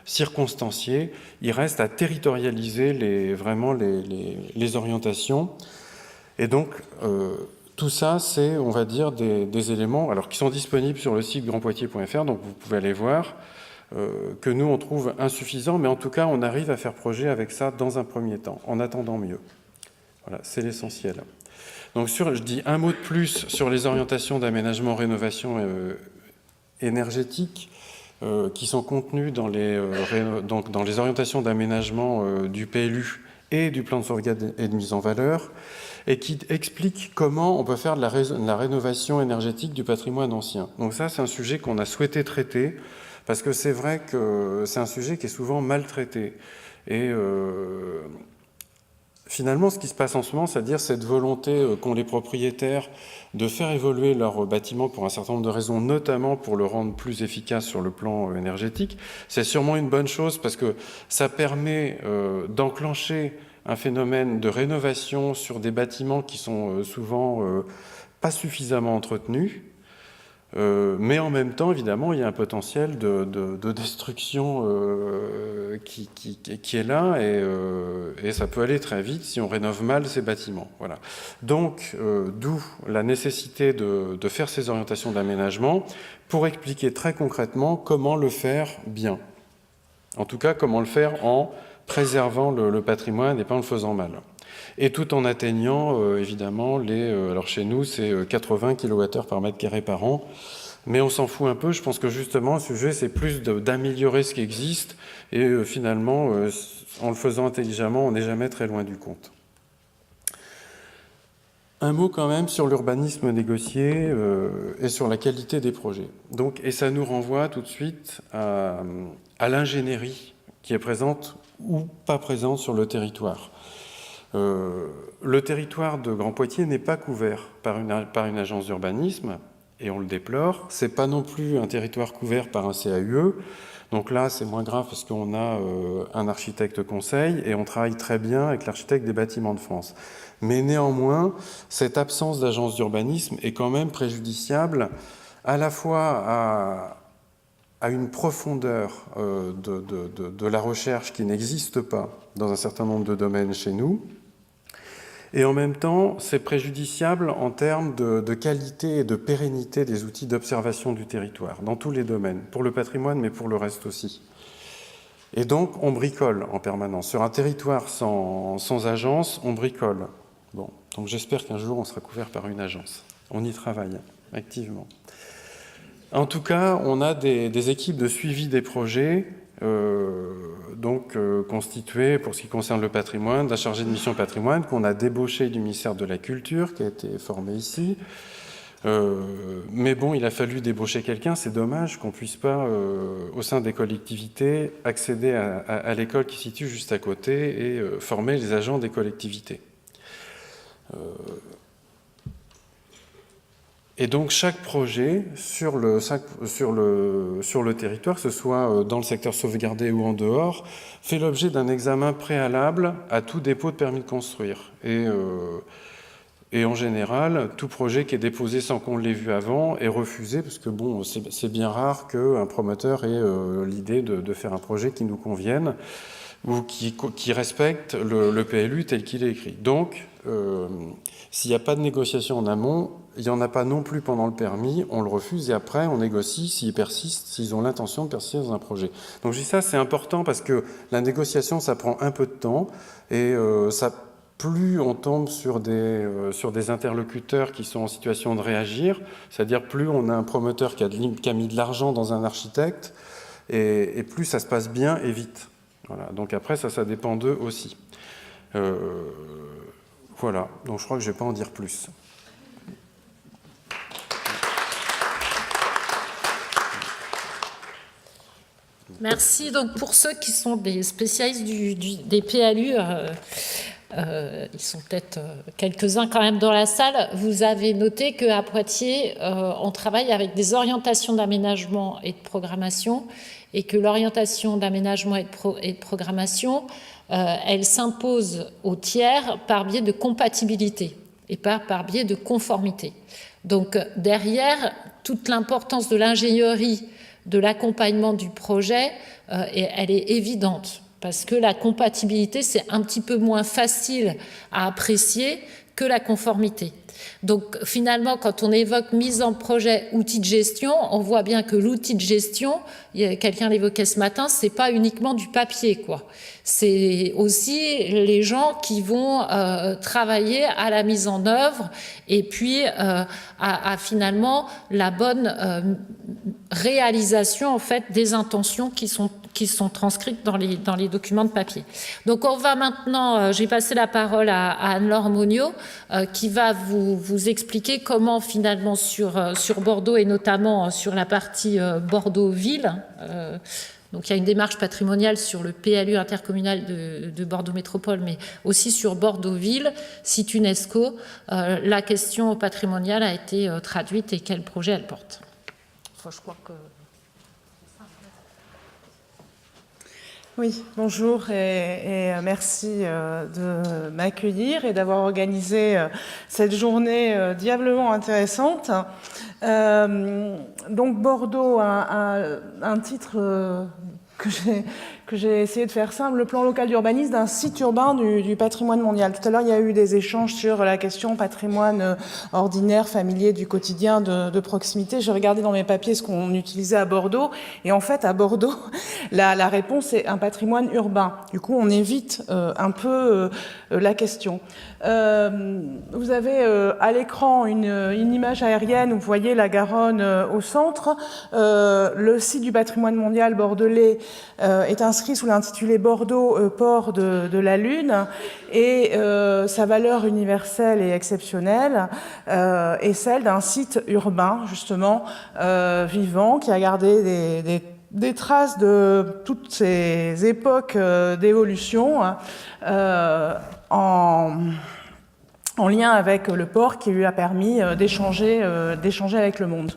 circonstanciées. Il reste à territorialiser les orientations. Et donc tout ça, c'est, on va dire, des éléments alors, qui sont disponibles sur le site grandpoitiers.fr, donc vous pouvez aller voir, que nous, on trouve insuffisants, mais en tout cas, on arrive à faire projet avec ça dans un premier temps, en attendant mieux. Voilà, c'est l'essentiel. Donc, je dis un mot de plus sur les orientations d'aménagement, rénovation énergétique qui sont contenues dans les orientations d'aménagement du PLU et du plan de sauvegarde et de mise en valeur, et qui explique comment on peut faire de la rénovation énergétique du patrimoine ancien. Donc ça, c'est un sujet qu'on a souhaité traiter, parce que c'est vrai que c'est un sujet qui est souvent maltraité. Et finalement, ce qui se passe en ce moment, c'est-à-dire cette volonté qu'ont les propriétaires de faire évoluer leur bâtiment pour un certain nombre de raisons, notamment pour le rendre plus efficace sur le plan énergétique, c'est sûrement une bonne chose, parce que ça permet d'enclencher un phénomène de rénovation sur des bâtiments qui sont souvent pas suffisamment entretenus, mais en même temps, évidemment, il y a un potentiel de destruction qui est là, et ça peut aller très vite si on rénove mal ces bâtiments. Voilà. Donc, d'où la nécessité de faire ces orientations d'aménagement pour expliquer très concrètement comment le faire bien. En tout cas, comment le faire en préservant le patrimoine et pas en le faisant mal. Et tout en atteignant, évidemment, alors chez nous, c'est 80 kWh par mètre carré par an, mais on s'en fout un peu. Je pense que justement, le sujet, c'est plus d'améliorer ce qui existe, et finalement, en le faisant intelligemment, on n'est jamais très loin du compte. Un mot quand même sur l'urbanisme négocié et sur la qualité des projets. Donc, et ça nous renvoie tout de suite à l'ingénierie qui est présente ou pas présente sur le territoire. Le territoire de Grand Poitiers n'est pas couvert par une agence d'urbanisme, et on le déplore. C'est pas non plus un territoire couvert par un CAUE. Donc là, c'est moins grave parce qu'on a un architecte conseil et on travaille très bien avec l'architecte des bâtiments de France. Mais néanmoins, cette absence d'agence d'urbanisme est quand même préjudiciable à la fois à une profondeur de la recherche qui n'existe pas dans un certain nombre de domaines chez nous, et en même temps, c'est préjudiciable en termes de qualité et de pérennité des outils d'observation du territoire, dans tous les domaines, pour le patrimoine, mais pour le reste aussi. Et donc, on bricole en permanence. Sur un territoire sans agence, on bricole. Bon, donc j'espère qu'un jour, on sera couvert par une agence. On y travaille activement. En tout cas, on a des équipes de suivi des projets, constituées, pour ce qui concerne le patrimoine, d'un chargé de mission patrimoine qu'on a débauché du ministère de la Culture, qui a été formé ici. Mais bon, il a fallu débaucher quelqu'un, c'est dommage qu'on ne puisse pas, au sein des collectivités, accéder à l'école qui se situe juste à côté et former les agents des collectivités. Et donc chaque projet sur le territoire, que ce soit dans le secteur sauvegardé ou en dehors, fait l'objet d'un examen préalable à tout dépôt de permis de construire. Et en général, tout projet qui est déposé sans qu'on l'ait vu avant est refusé, parce que bon, c'est bien rare qu'un promoteur ait l'idée de faire un projet qui nous convienne ou qui respecte le PLU tel qu'il est écrit. Donc, s'il n'y a pas de négociation en amont, il n'y en a pas non plus pendant le permis, on le refuse et après on négocie s'ils persistent, s'ils ont l'intention de persister dans un projet. Donc je dis ça, c'est important parce que la négociation, ça prend un peu de temps et plus on tombe sur des interlocuteurs qui sont en situation de réagir, c'est-à-dire plus on a un promoteur qui a mis de l'argent dans un architecte, et plus ça se passe bien et vite. Voilà. Donc après, ça dépend d'eux aussi. Voilà, donc je crois que je ne vais pas en dire plus. Merci. Donc pour ceux qui sont des spécialistes des PLU, ils sont peut-être quelques-uns quand même dans la salle, vous avez noté qu'à Poitiers, on travaille avec des orientations d'aménagement et de programmation, et que l'orientation d'aménagement et de programmation, elle s'impose aux tiers par biais de compatibilité et pas par biais de conformité. Donc derrière, toute l'importance de l'ingénierie, de l'accompagnement du projet, elle est évidente, parce que la compatibilité, c'est un petit peu moins facile à apprécier que la conformité. Donc finalement, quand on évoque mise en projet, outil de gestion, on voit bien que l'outil de gestion, quelqu'un l'évoquait ce matin, c'est pas uniquement du papier, quoi. C'est aussi les gens qui vont travailler à la mise en œuvre et puis à finalement la bonne réalisation en fait des intentions qui sont transcrites dans les documents de papier. Donc on va maintenant, j'ai passé la parole à Anne-Laure Monniot qui va vous expliquer comment finalement sur Bordeaux et notamment sur la partie Bordeaux-Ville, donc il y a une démarche patrimoniale sur le PLU intercommunal de Bordeaux Métropole, mais aussi sur Bordeaux-Ville, site UNESCO, la question patrimoniale a été traduite et quel projet elle porte. Enfin, je crois que... Oui, bonjour et merci de m'accueillir et d'avoir organisé cette journée diablement intéressante. Donc Bordeaux a un titre que j'ai essayé de faire simple, le plan local d'urbanisme d'un site urbain du patrimoine mondial. Tout à l'heure, il y a eu des échanges sur la question patrimoine ordinaire, familier, du quotidien, de proximité. J'ai regardé dans mes papiers ce qu'on utilisait à Bordeaux. Et en fait, à Bordeaux, la réponse est un patrimoine urbain. Du coup, on évite un peu la question. Vous avez à l'écran une image aérienne où vous voyez la Garonne au centre. Le site du patrimoine mondial bordelais est inscrit sous l'intitulé Bordeaux, port de la Lune, et sa valeur universelle et exceptionnelle est celle d'un site urbain, justement, vivant, qui a gardé des traces de toutes ces époques d'évolution en lien avec le port qui lui a permis d'échanger avec le monde.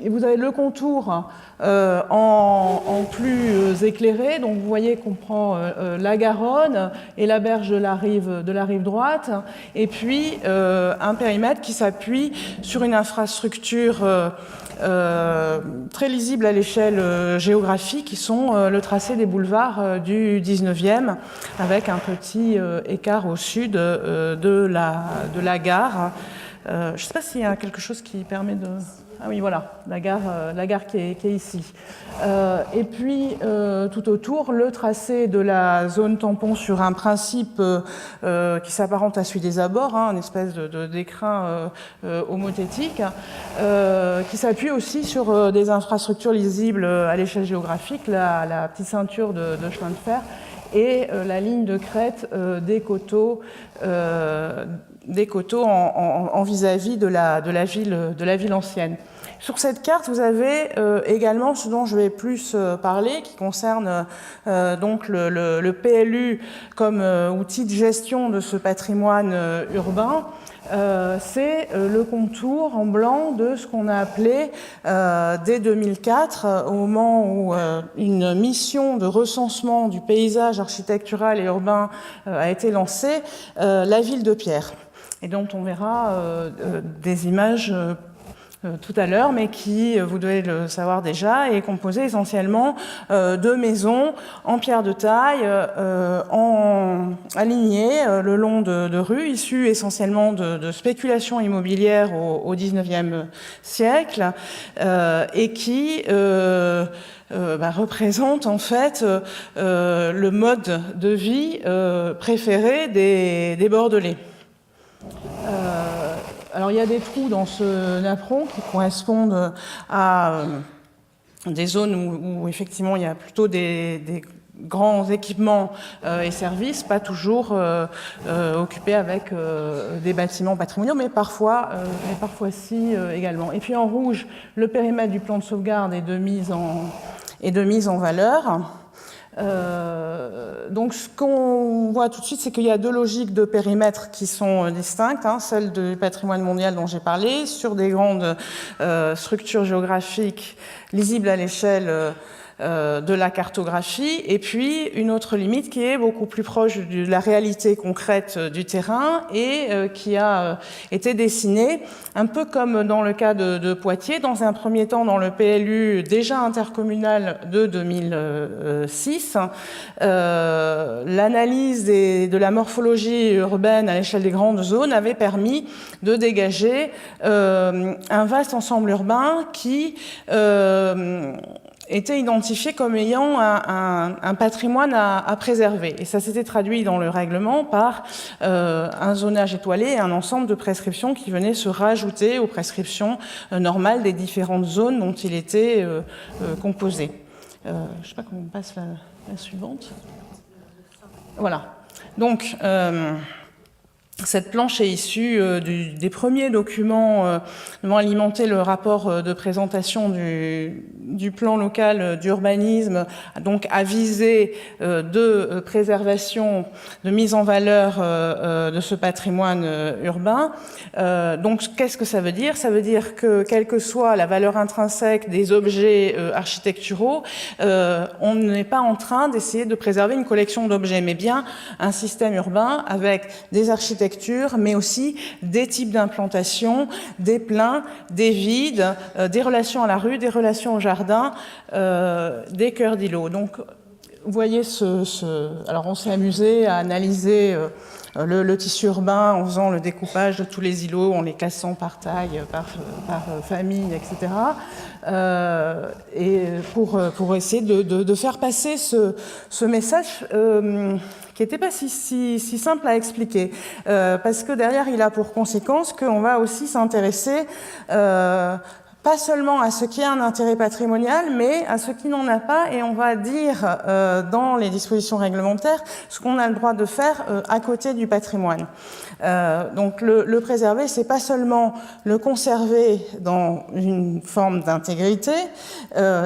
Vous avez le contour en plus éclairé, donc vous voyez qu'on prend la Garonne et la berge de la rive droite, et puis un périmètre qui s'appuie sur une infrastructure très lisible à l'échelle géographique, qui sont le tracé des boulevards du 19e, avec un petit écart au sud de la gare. Je ne sais pas s'il y a quelque chose qui permet de... Ah oui, voilà, la gare qui est ici. Et puis, tout autour, le tracé de la zone tampon sur un principe qui s'apparente à celui des abords, une espèce d'écrin homothétique, qui s'appuie aussi sur des infrastructures lisibles à l'échelle géographique, la petite ceinture de chemin de fer et la ligne de crête des coteaux en vis-à-vis de la ville ancienne. Sur cette carte, vous avez également ce dont je vais plus parler, qui concerne donc le PLU comme outil de gestion de ce patrimoine urbain. C'est le contour en blanc de ce qu'on a appelé dès 2004, au moment où une mission de recensement du paysage architectural et urbain a été lancée, la ville de Pierre, et dont on verra des images tout à l'heure, mais qui, vous devez le savoir déjà, est composé essentiellement de maisons en pierre de taille, alignées le long de rues, issues essentiellement de spéculation immobilière au XIXe siècle, et qui représente en fait le mode de vie préféré des Bordelais. Alors il y a des trous dans ce napperon qui correspondent à des zones où effectivement il y a plutôt des grands équipements et services, pas toujours occupés avec des bâtiments patrimoniaux, mais parfois si également. Et puis en rouge, le périmètre du plan de sauvegarde et de mise en valeur. Donc ce qu'on voit tout de suite, c'est qu'il y a deux logiques de périmètre qui sont distinctes, celle du patrimoine mondial dont j'ai parlé, sur des grandes structures géographiques lisibles à l'échelle de la cartographie, et puis une autre limite qui est beaucoup plus proche de la réalité concrète du terrain et qui a été dessinée un peu comme dans le cas de Poitiers, dans un premier temps dans le PLU déjà intercommunal de 2006. L'analyse de la morphologie urbaine à l'échelle des grandes zones avait permis de dégager un vaste ensemble urbain qui était identifié comme ayant un patrimoine à préserver. Et ça s'était traduit dans le règlement par un zonage étoilé et un ensemble de prescriptions qui venaient se rajouter aux prescriptions normales des différentes zones dont il était composé. Je ne sais pas comment on passe la suivante. Voilà. Donc, cette planche est issue des premiers documents devant alimenter le rapport de présentation du plan local d'urbanisme, donc à visée de préservation, de mise en valeur de ce patrimoine urbain. Donc, qu'est-ce que ça veut dire? Ça veut dire que, quelle que soit la valeur intrinsèque des objets architecturaux, on n'est pas en train d'essayer de préserver une collection d'objets, mais bien un système urbain avec des architectures, mais aussi des types d'implantation, des pleins, des vides, des relations à la rue, des relations au jardin, des cœurs d'îlots. Donc, vous voyez alors, on s'est amusé à analyser le tissu urbain en faisant le découpage de tous les îlots, en les classant par taille, par famille, etc. Et pour essayer de faire passer ce message qui n'était pas si simple à expliquer, parce que derrière, il a pour conséquence qu'on va aussi s'intéresser pas seulement à ce qui a un intérêt patrimonial, mais à ce qui n'en a pas, et on va dire dans les dispositions réglementaires ce qu'on a le droit de faire à côté du patrimoine. Donc le préserver, c'est pas seulement le conserver dans une forme d'intégrité,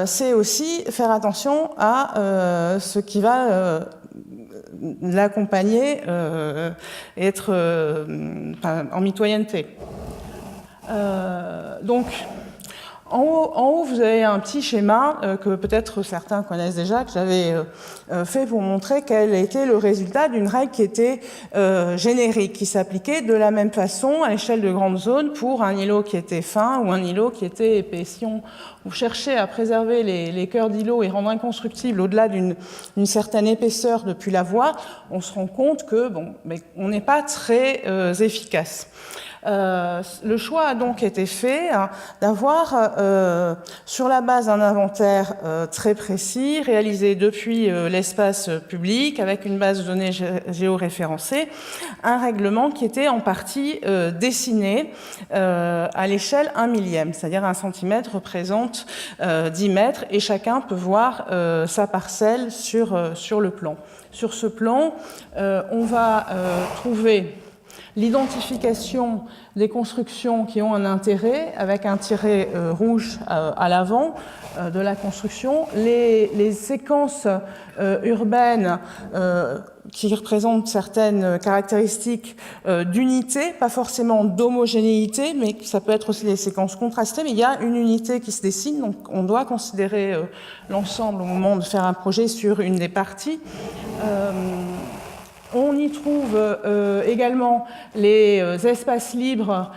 c'est aussi faire attention à ce qui va l'accompagner, être en mitoyenneté. Donc, en haut, vous avez un petit schéma que peut-être certains connaissent déjà, que j'avais fait pour montrer quel était le résultat d'une règle qui était générique, qui s'appliquait de la même façon à l'échelle de grandes zones pour un îlot qui était fin ou un îlot qui était épais. Si on cherchait à préserver les cœurs d'îlots et rendre inconstructibles au-delà d'une certaine épaisseur depuis la voie, on se rend compte que on n'est pas très efficace. Le choix a donc été fait d'avoir, sur la base d'un inventaire très précis, réalisé depuis l'espace public, avec une base de données géoréférencée, un règlement qui était en partie dessiné à l'échelle 1/1000, c'est-à-dire 1 centimètre représente 10 mètres, et chacun peut voir sa parcelle sur le plan. Sur ce plan, on va trouver l'identification des constructions qui ont un intérêt, avec un tiret rouge à l'avant de la construction, les séquences urbaines qui représentent certaines caractéristiques d'unité, pas forcément d'homogénéité, mais ça peut être aussi des séquences contrastées, mais il y a une unité qui se dessine, donc on doit considérer l'ensemble au moment de faire un projet sur une des parties. On y trouve également les espaces libres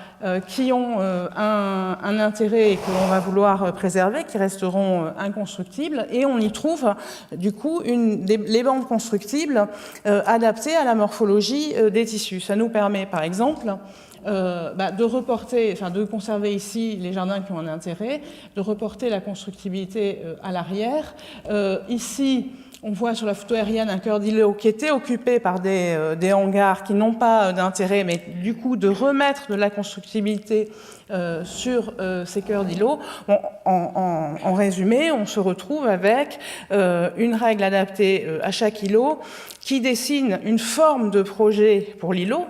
qui ont un intérêt et que l'on va vouloir préserver, qui resteront inconstructibles. Et on y trouve du coup les bandes constructibles adaptées à la morphologie des tissus. Ça nous permet par exemple de reporter, enfin de conserver ici les jardins qui ont un intérêt, de reporter la constructibilité à l'arrière. Ici, on voit sur la photo aérienne un cœur d'îlot qui était occupé par des hangars qui n'ont pas d'intérêt, mais du coup de remettre de la constructibilité sur ces cœurs d'îlot. Bon, en résumé, on se retrouve avec une règle adaptée à chaque îlot qui dessine une forme de projet pour l'îlot,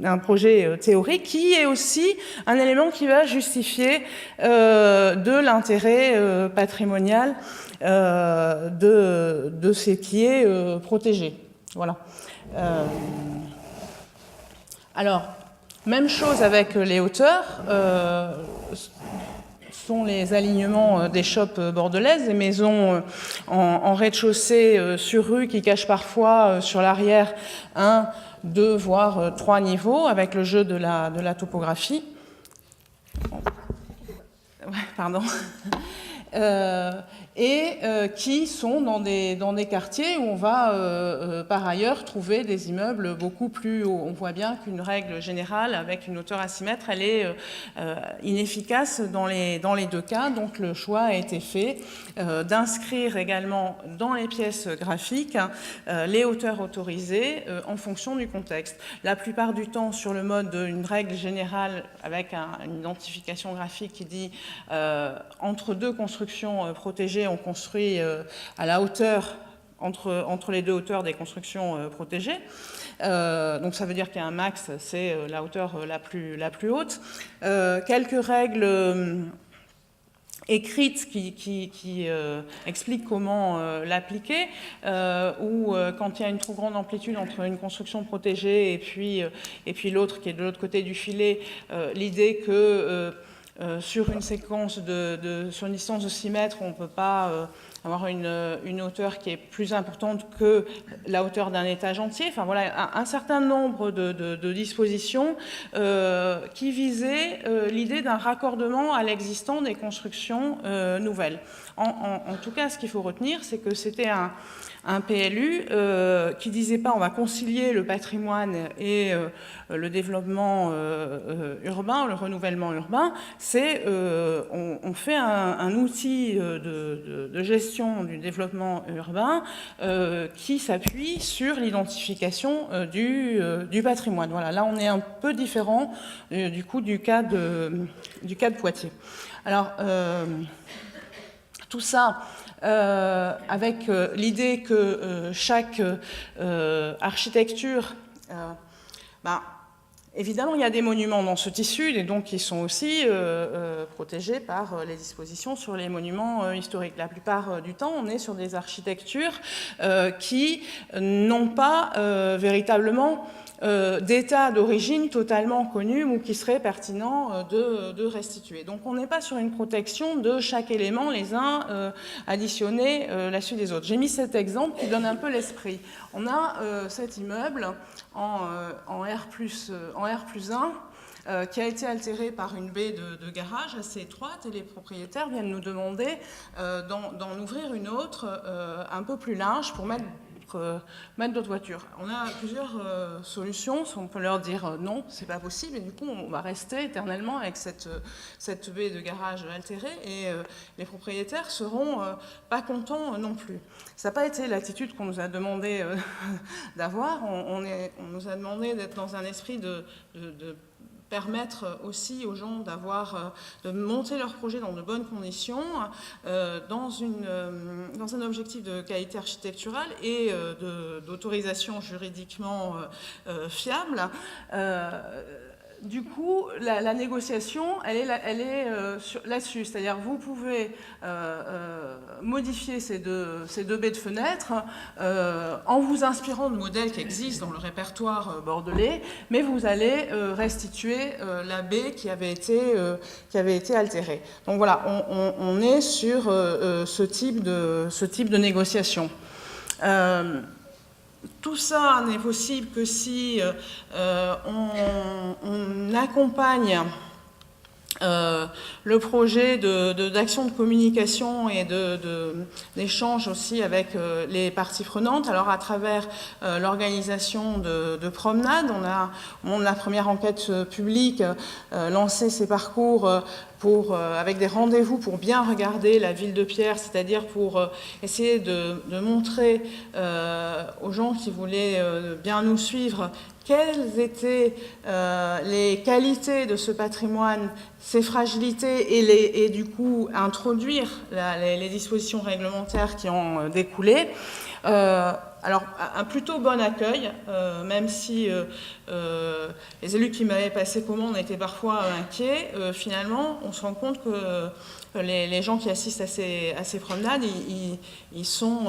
un projet théorique, qui est aussi un élément qui va justifier de l'intérêt patrimonial de ce qui est protégé. Voilà. Alors, même chose avec les hauteurs. Sont les alignements des chopes bordelaises, des maisons en rez-de-chaussée sur rue qui cachent parfois sur l'arrière 1, 2, voire 3 niveaux avec le jeu de la topographie. Ouais, pardon. Et qui sont dans des quartiers où on va par ailleurs trouver des immeubles beaucoup plus hauts. On voit bien qu'une règle générale avec une hauteur asymétre, elle est inefficace dans les deux cas. Donc le choix a été fait d'inscrire également dans les pièces graphiques les hauteurs autorisées en fonction du contexte. La plupart du temps sur le mode d'une règle générale avec une identification graphique qui dit entre deux constructions protégées, on construit à la hauteur, entre les deux hauteurs des constructions protégées. Donc ça veut dire qu'il y a un max, c'est la hauteur la plus haute. Quelques règles écrites qui expliquent comment l'appliquer, ou quand il y a une trop grande amplitude entre une construction protégée et puis l'autre qui est de l'autre côté du filet, l'idée que sur une séquence sur une distance de 6 mètres, on ne peut pas avoir une hauteur qui est plus importante que la hauteur d'un étage entier. Enfin voilà, un certain nombre de dispositions qui visaient l'idée d'un raccordement à l'existant des constructions nouvelles. En tout cas, ce qu'il faut retenir, c'est que c'était un PLU qui disait pas on va concilier le patrimoine et le développement urbain, le renouvellement urbain, c'est on fait un outil de gestion du développement urbain qui s'appuie sur l'identification du patrimoine. Voilà, là on est un peu différent du coup du cas de Poitiers. Alors tout ça avec l'idée que chaque architecture, évidemment, il y a des monuments dans ce tissu, et donc ils sont aussi protégés par les dispositions sur les monuments historiques. La plupart du temps, on est sur des architectures qui n'ont pas véritablement d'état d'origine totalement connu ou qui serait pertinent de restituer. Donc on n'est pas sur une protection de chaque élément, les uns additionnés la suite des autres. J'ai mis cet exemple qui donne un peu l'esprit. On a cet immeuble en R+1 qui a été altéré par une baie de garage assez étroite, et les propriétaires viennent nous demander d'en ouvrir une autre un peu plus large pour mettre d'autres voitures. On a plusieurs solutions. On peut leur dire non, c'est pas possible, et du coup on va rester éternellement avec cette baie de garage altérée, et les propriétaires seront pas contents non plus. Ça n'a pas été l'attitude qu'on nous a demandé d'avoir. On nous a demandé d'être dans un esprit de permettre aussi aux gens de monter leur projet dans de bonnes conditions, dans un objectif de qualité architecturale et d'autorisation juridiquement fiable. Du coup, la négociation, elle est là-dessus. C'est-à-dire, vous pouvez modifier ces deux baies de fenêtre en vous inspirant de modèles qui existent dans le répertoire bordelais, mais vous allez restituer la baie qui avait été altérée. Donc voilà, on est sur ce type de négociation. tout ça n'est possible que si on accompagne le projet d'action de communication et d'échange aussi avec les parties prenantes. Alors à travers l'organisation de promenades, on a la première enquête publique lancé ces parcours avec des rendez-vous pour bien regarder la ville de Pierre, c'est-à-dire pour essayer de montrer aux gens qui voulaient bien nous suivre quelles étaient les qualités de ce patrimoine, ses fragilités et du coup introduire les dispositions réglementaires qui ont découlé. Alors, un plutôt bon accueil, même si les élus qui m'avaient passé commande étaient parfois inquiets. Finalement, on se rend compte que les gens qui assistent à ces promenades, ils sont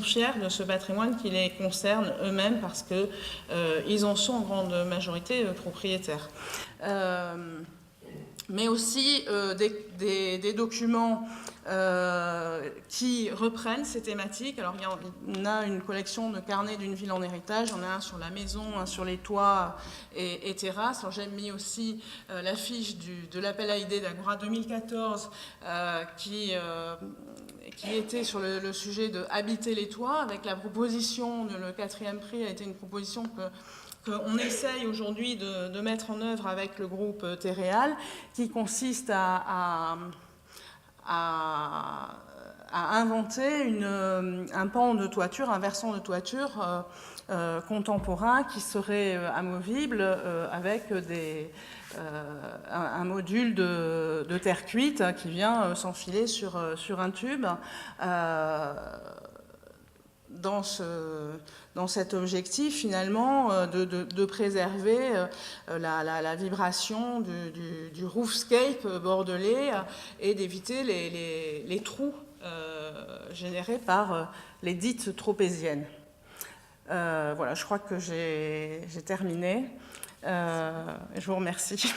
fiers de ce patrimoine qui les concerne eux-mêmes parce qu'ils en sont en grande majorité propriétaires. Mais aussi des documents qui reprennent ces thématiques. Alors, on a une collection de carnets d'une ville en héritage, on a un sur la maison, un sur les toits et terrasses. Alors, j'ai mis aussi l'affiche de l'appel à idées d'Agora 2014 qui était sur le sujet de habiter les toits, avec la proposition, le 4e prix a été une proposition qu'on essaye aujourd'hui de mettre en œuvre avec le groupe Terreal, qui consiste à inventer un pan de toiture, un versant de toiture contemporain qui serait amovible avec un module de terre cuite qui vient s'enfiler sur un tube. Dans cet objectif, finalement, de préserver la vibration du roofscape bordelais et d'éviter les trous générés par les dites tropéziennes. Voilà, je crois que j'ai terminé. Je vous remercie.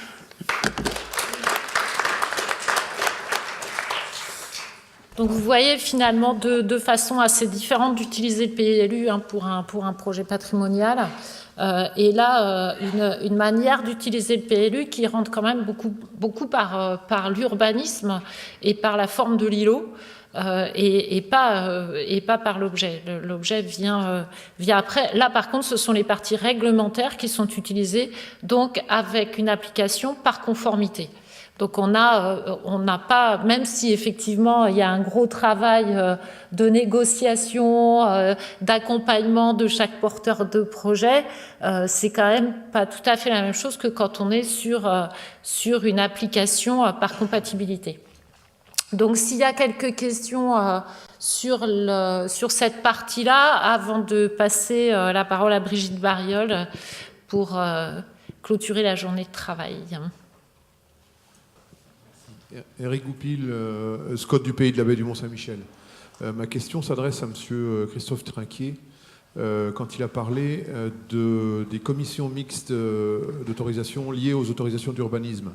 Donc vous voyez finalement deux façons assez différentes d'utiliser le PLU pour un projet patrimonial. Et là, une manière d'utiliser le PLU qui rentre quand même beaucoup par l'urbanisme et par la forme de l'îlot. Et pas par l'objet. L'objet vient après. Là, par contre, ce sont les parties réglementaires qui sont utilisées, donc avec une application par conformité. Donc on n'a pas, même si effectivement il y a un gros travail de négociation, d'accompagnement de chaque porteur de projet, c'est quand même pas tout à fait la même chose que quand on est sur une application par compatibilité. Donc s'il y a quelques questions sur cette partie-là, avant de passer la parole à Brigitte Bariol pour clôturer la journée de travail. Éric Goupil, SCOT du Pays de la Baie du Mont-Saint-Michel. Ma question s'adresse à M. Christophe Trinquier quand il a parlé des commissions mixtes d'autorisation liées aux autorisations d'urbanisme.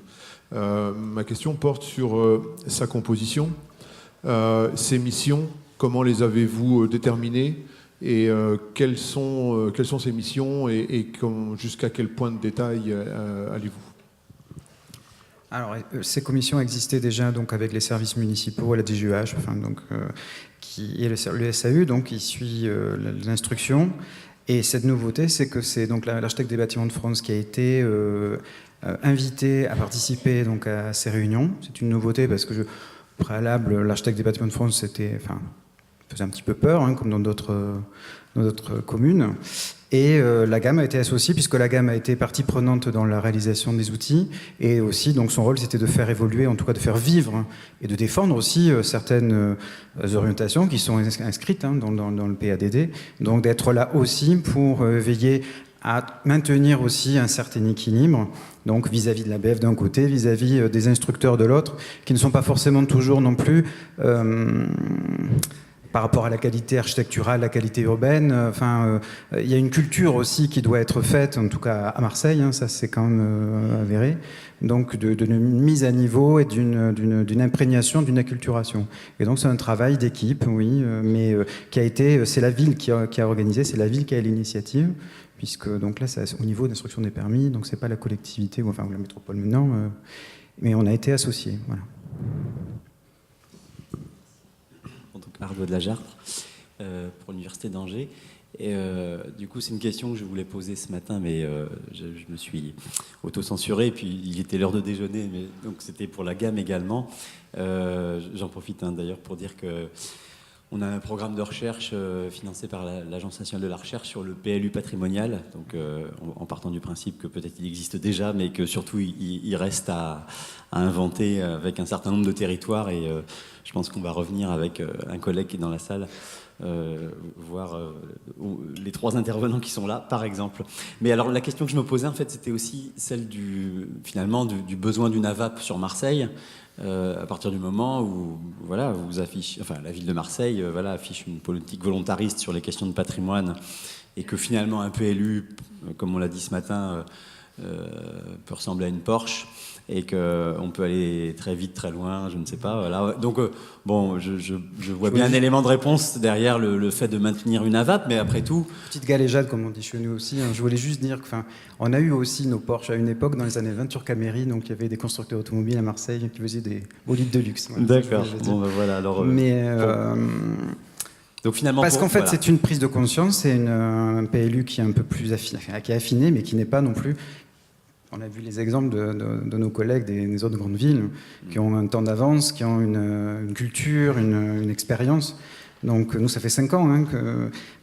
Ma question porte sur sa composition, ses missions, comment les avez-vous déterminées et quelles sont ces missions et jusqu'à quel point de détail allez-vous? Alors, ces commissions existaient déjà donc avec les services municipaux, la DGEH, enfin, donc, et le SAU, donc qui suit l'instruction. Et cette nouveauté, c'est que c'est donc l'architecte des bâtiments de France qui a été invité à participer donc à ces réunions. C'est une nouveauté parce que au préalable, l'architecte des bâtiments de France faisait un petit peu peur, hein, comme dans d'autres communes. Et la GAM a été associée, puisque la GAM a été partie prenante dans la réalisation des outils, et aussi donc son rôle c'était de faire évoluer, en tout cas de faire vivre et de défendre aussi certaines orientations qui sont inscrites hein, dans le PADD, donc d'être là aussi pour veiller à maintenir aussi un certain équilibre, donc vis-à-vis de la BEF d'un côté, vis-à-vis des instructeurs de l'autre, qui ne sont pas forcément toujours non plus par rapport à la qualité architecturale, la qualité urbaine. Il y a une culture aussi qui doit être faite, en tout cas à Marseille, hein, ça c'est quand même avéré, donc d'une mise à niveau et d'une imprégnation, d'une acculturation. Et donc c'est un travail d'équipe, oui, mais c'est la ville qui a organisé, c'est la ville qui a l'initiative, puisque donc là c'est au niveau d'instruction des permis, donc c'est pas la collectivité ou la métropole maintenant, mais on a été associés, voilà. Donc Arnaud de la Jarre pour l'université d'Angers. Et du coup, c'est une question que je voulais poser ce matin, mais je me suis auto-censuré, puis il était l'heure de déjeuner, mais donc c'était pour la gamme également. J'en profite d'ailleurs pour dire que on a un programme de recherche financé par l'Agence nationale de la recherche sur le PLU patrimonial, donc en partant du principe que peut-être il existe déjà, mais que surtout il reste à inventer avec un certain nombre de territoires, et je pense qu'on va revenir avec un collègue qui est dans la salle, voir les 3 intervenants qui sont là, par exemple. Mais alors la question que je me posais, en fait, c'était aussi celle finalement du besoin d'une AVAP sur Marseille, à partir du moment où vous affichez, enfin la ville de Marseille affiche une politique volontariste sur les questions de patrimoine, et que finalement un PLU, comme on l'a dit ce matin, peut ressembler à une Porsche, et qu'on peut aller très vite, très loin, je ne sais pas. Voilà. Donc, je vois bien un élément de réponse derrière le fait de maintenir une AVAP, mais après tout... Petite galéjade, comme on dit chez nous aussi. Hein. Je voulais juste dire qu'on a eu aussi nos Porsche à une époque, dans les années 20 sur Caméry, donc il y avait des constructeurs automobiles à Marseille qui faisaient des bolides de luxe. Voilà, d'accord. Bon, ben voilà, alors... Donc finalement, parce qu'en fait, c'est une prise de conscience, c'est un PLU qui est un peu plus qui est affiné, mais qui n'est pas non plus... On a vu les exemples de nos collègues des autres grandes villes qui ont un temps d'avance, qui ont une culture, une expérience. Donc nous, ça fait 5 ans. Hein,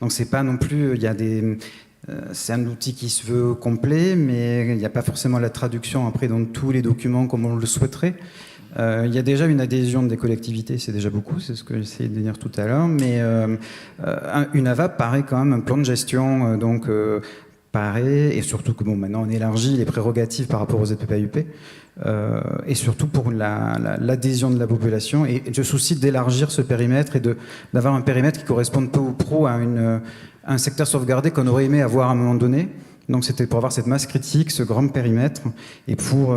donc c'est pas non plus... c'est un outil qui se veut complet, mais il n'y a pas forcément la traduction après dans tous les documents comme on le souhaiterait. Il y a déjà une adhésion des collectivités, c'est déjà beaucoup, c'est ce que j'essayais de dire tout à l'heure, mais une AVAP paraît quand même un plan de gestion, paraît, et surtout que maintenant on élargit les prérogatives par rapport aux ZPPAUP, et surtout pour l'adhésion de la population, et je soucie d'élargir ce périmètre et d'avoir un périmètre qui corresponde peu ou prou à un secteur sauvegardé qu'on aurait aimé avoir à un moment donné. Donc c'était pour avoir cette masse critique, ce grand périmètre, et pour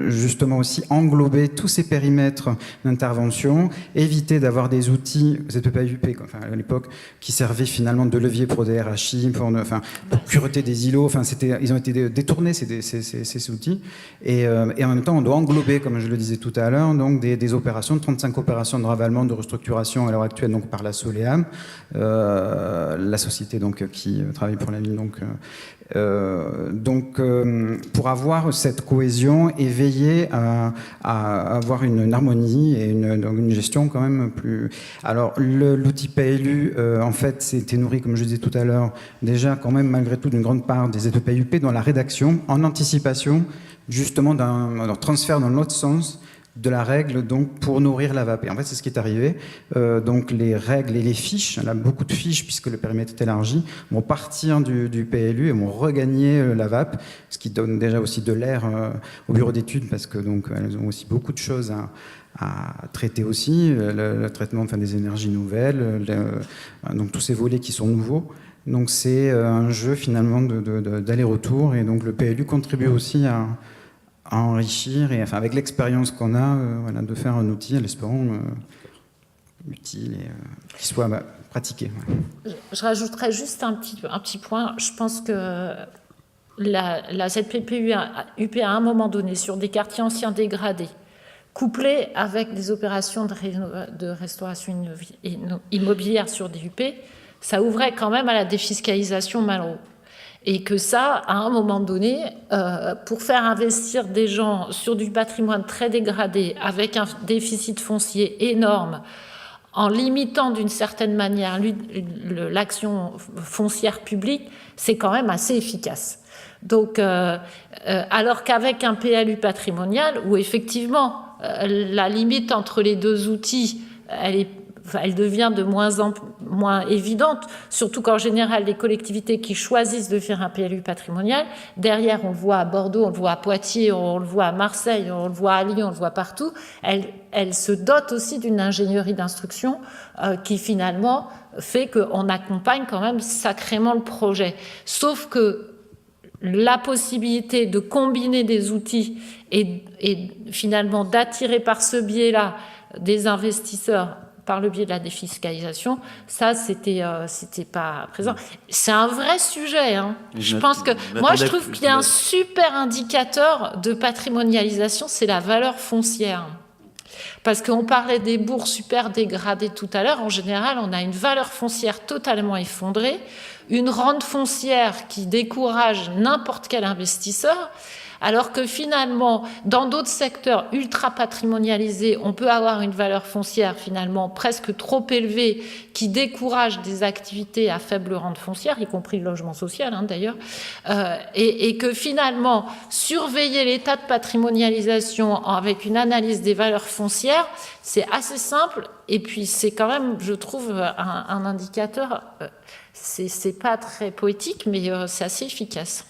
justement aussi englober tous ces périmètres d'intervention, éviter d'avoir des outils ZPPAUP, à l'époque, qui servaient finalement de levier pour des RHI, pour cureter des îlots, ils ont été détournés ces outils, et en même temps on doit englober, comme je le disais tout à l'heure, donc des opérations, 35 opérations de ravalement, de restructuration à l'heure actuelle, donc par la Soleam, la société qui travaille pour la ville, pour avoir cette cohésion et veiller à avoir une harmonie et une gestion quand même plus... Alors, l'outil PLU, en fait, c'était nourri, comme je disais tout à l'heure, déjà quand même malgré tout d'une grande part des ZPPAUP dans la rédaction, en anticipation justement d'un transfert dans l'autre sens de la règle donc pour nourrir la VAP. Et en fait, c'est ce qui est arrivé. Donc les règles et les fiches, il y a beaucoup de fiches puisque le périmètre est élargi, vont partir du PLU et vont regagner la VAP, ce qui donne déjà aussi de l'air au bureau d'études parce que donc elles ont aussi beaucoup de choses à traiter aussi, le traitement des énergies nouvelles, donc tous ces volets qui sont nouveaux. Donc c'est un jeu finalement d'aller-retour et donc le PLU contribue aussi à enrichir et avec l'expérience qu'on a, de faire un outil, en l'espérant utile et qui soit pratiqué. Ouais. Je rajouterais juste un petit point. Je pense que la ZPPUP à un moment donné sur des quartiers anciens dégradés, couplés avec des opérations de restauration immobilière sur des UP, ça ouvrait quand même à la défiscalisation Malraux. Et que ça, à un moment donné, pour faire investir des gens sur du patrimoine très dégradé, avec un déficit foncier énorme, en limitant d'une certaine manière l'action foncière publique, c'est quand même assez efficace. Donc, alors qu'avec un PLU patrimonial, où effectivement, la limite entre les deux outils, elle devient de moins en moins évidente, surtout qu'en général, les collectivités qui choisissent de faire un PLU patrimonial, derrière, on le voit à Bordeaux, on le voit à Poitiers, on le voit à Marseille, on le voit à Lyon, on le voit partout, elles se dotent aussi d'une ingénierie d'instruction qui finalement fait qu'on accompagne quand même sacrément le projet. Sauf que la possibilité de combiner des outils et finalement d'attirer par ce biais-là des investisseurs par le biais de la défiscalisation, ça, c'était pas présent. C'est un vrai sujet. Hein. Je pense que moi, je trouve qu'il y a un super indicateur de patrimonialisation, c'est la valeur foncière. Parce qu'on parlait des bourgs super dégradés tout à l'heure. En général, on a une valeur foncière totalement effondrée, une rente foncière qui décourage n'importe quel investisseur, alors que finalement, dans d'autres secteurs ultra patrimonialisés, on peut avoir une valeur foncière finalement presque trop élevée qui décourage des activités à faible rente foncière, y compris le logement social d'ailleurs, et que finalement, surveiller l'état de patrimonialisation avec une analyse des valeurs foncières, c'est assez simple, et puis c'est quand même, je trouve, un indicateur, c'est pas très poétique, mais c'est assez efficace.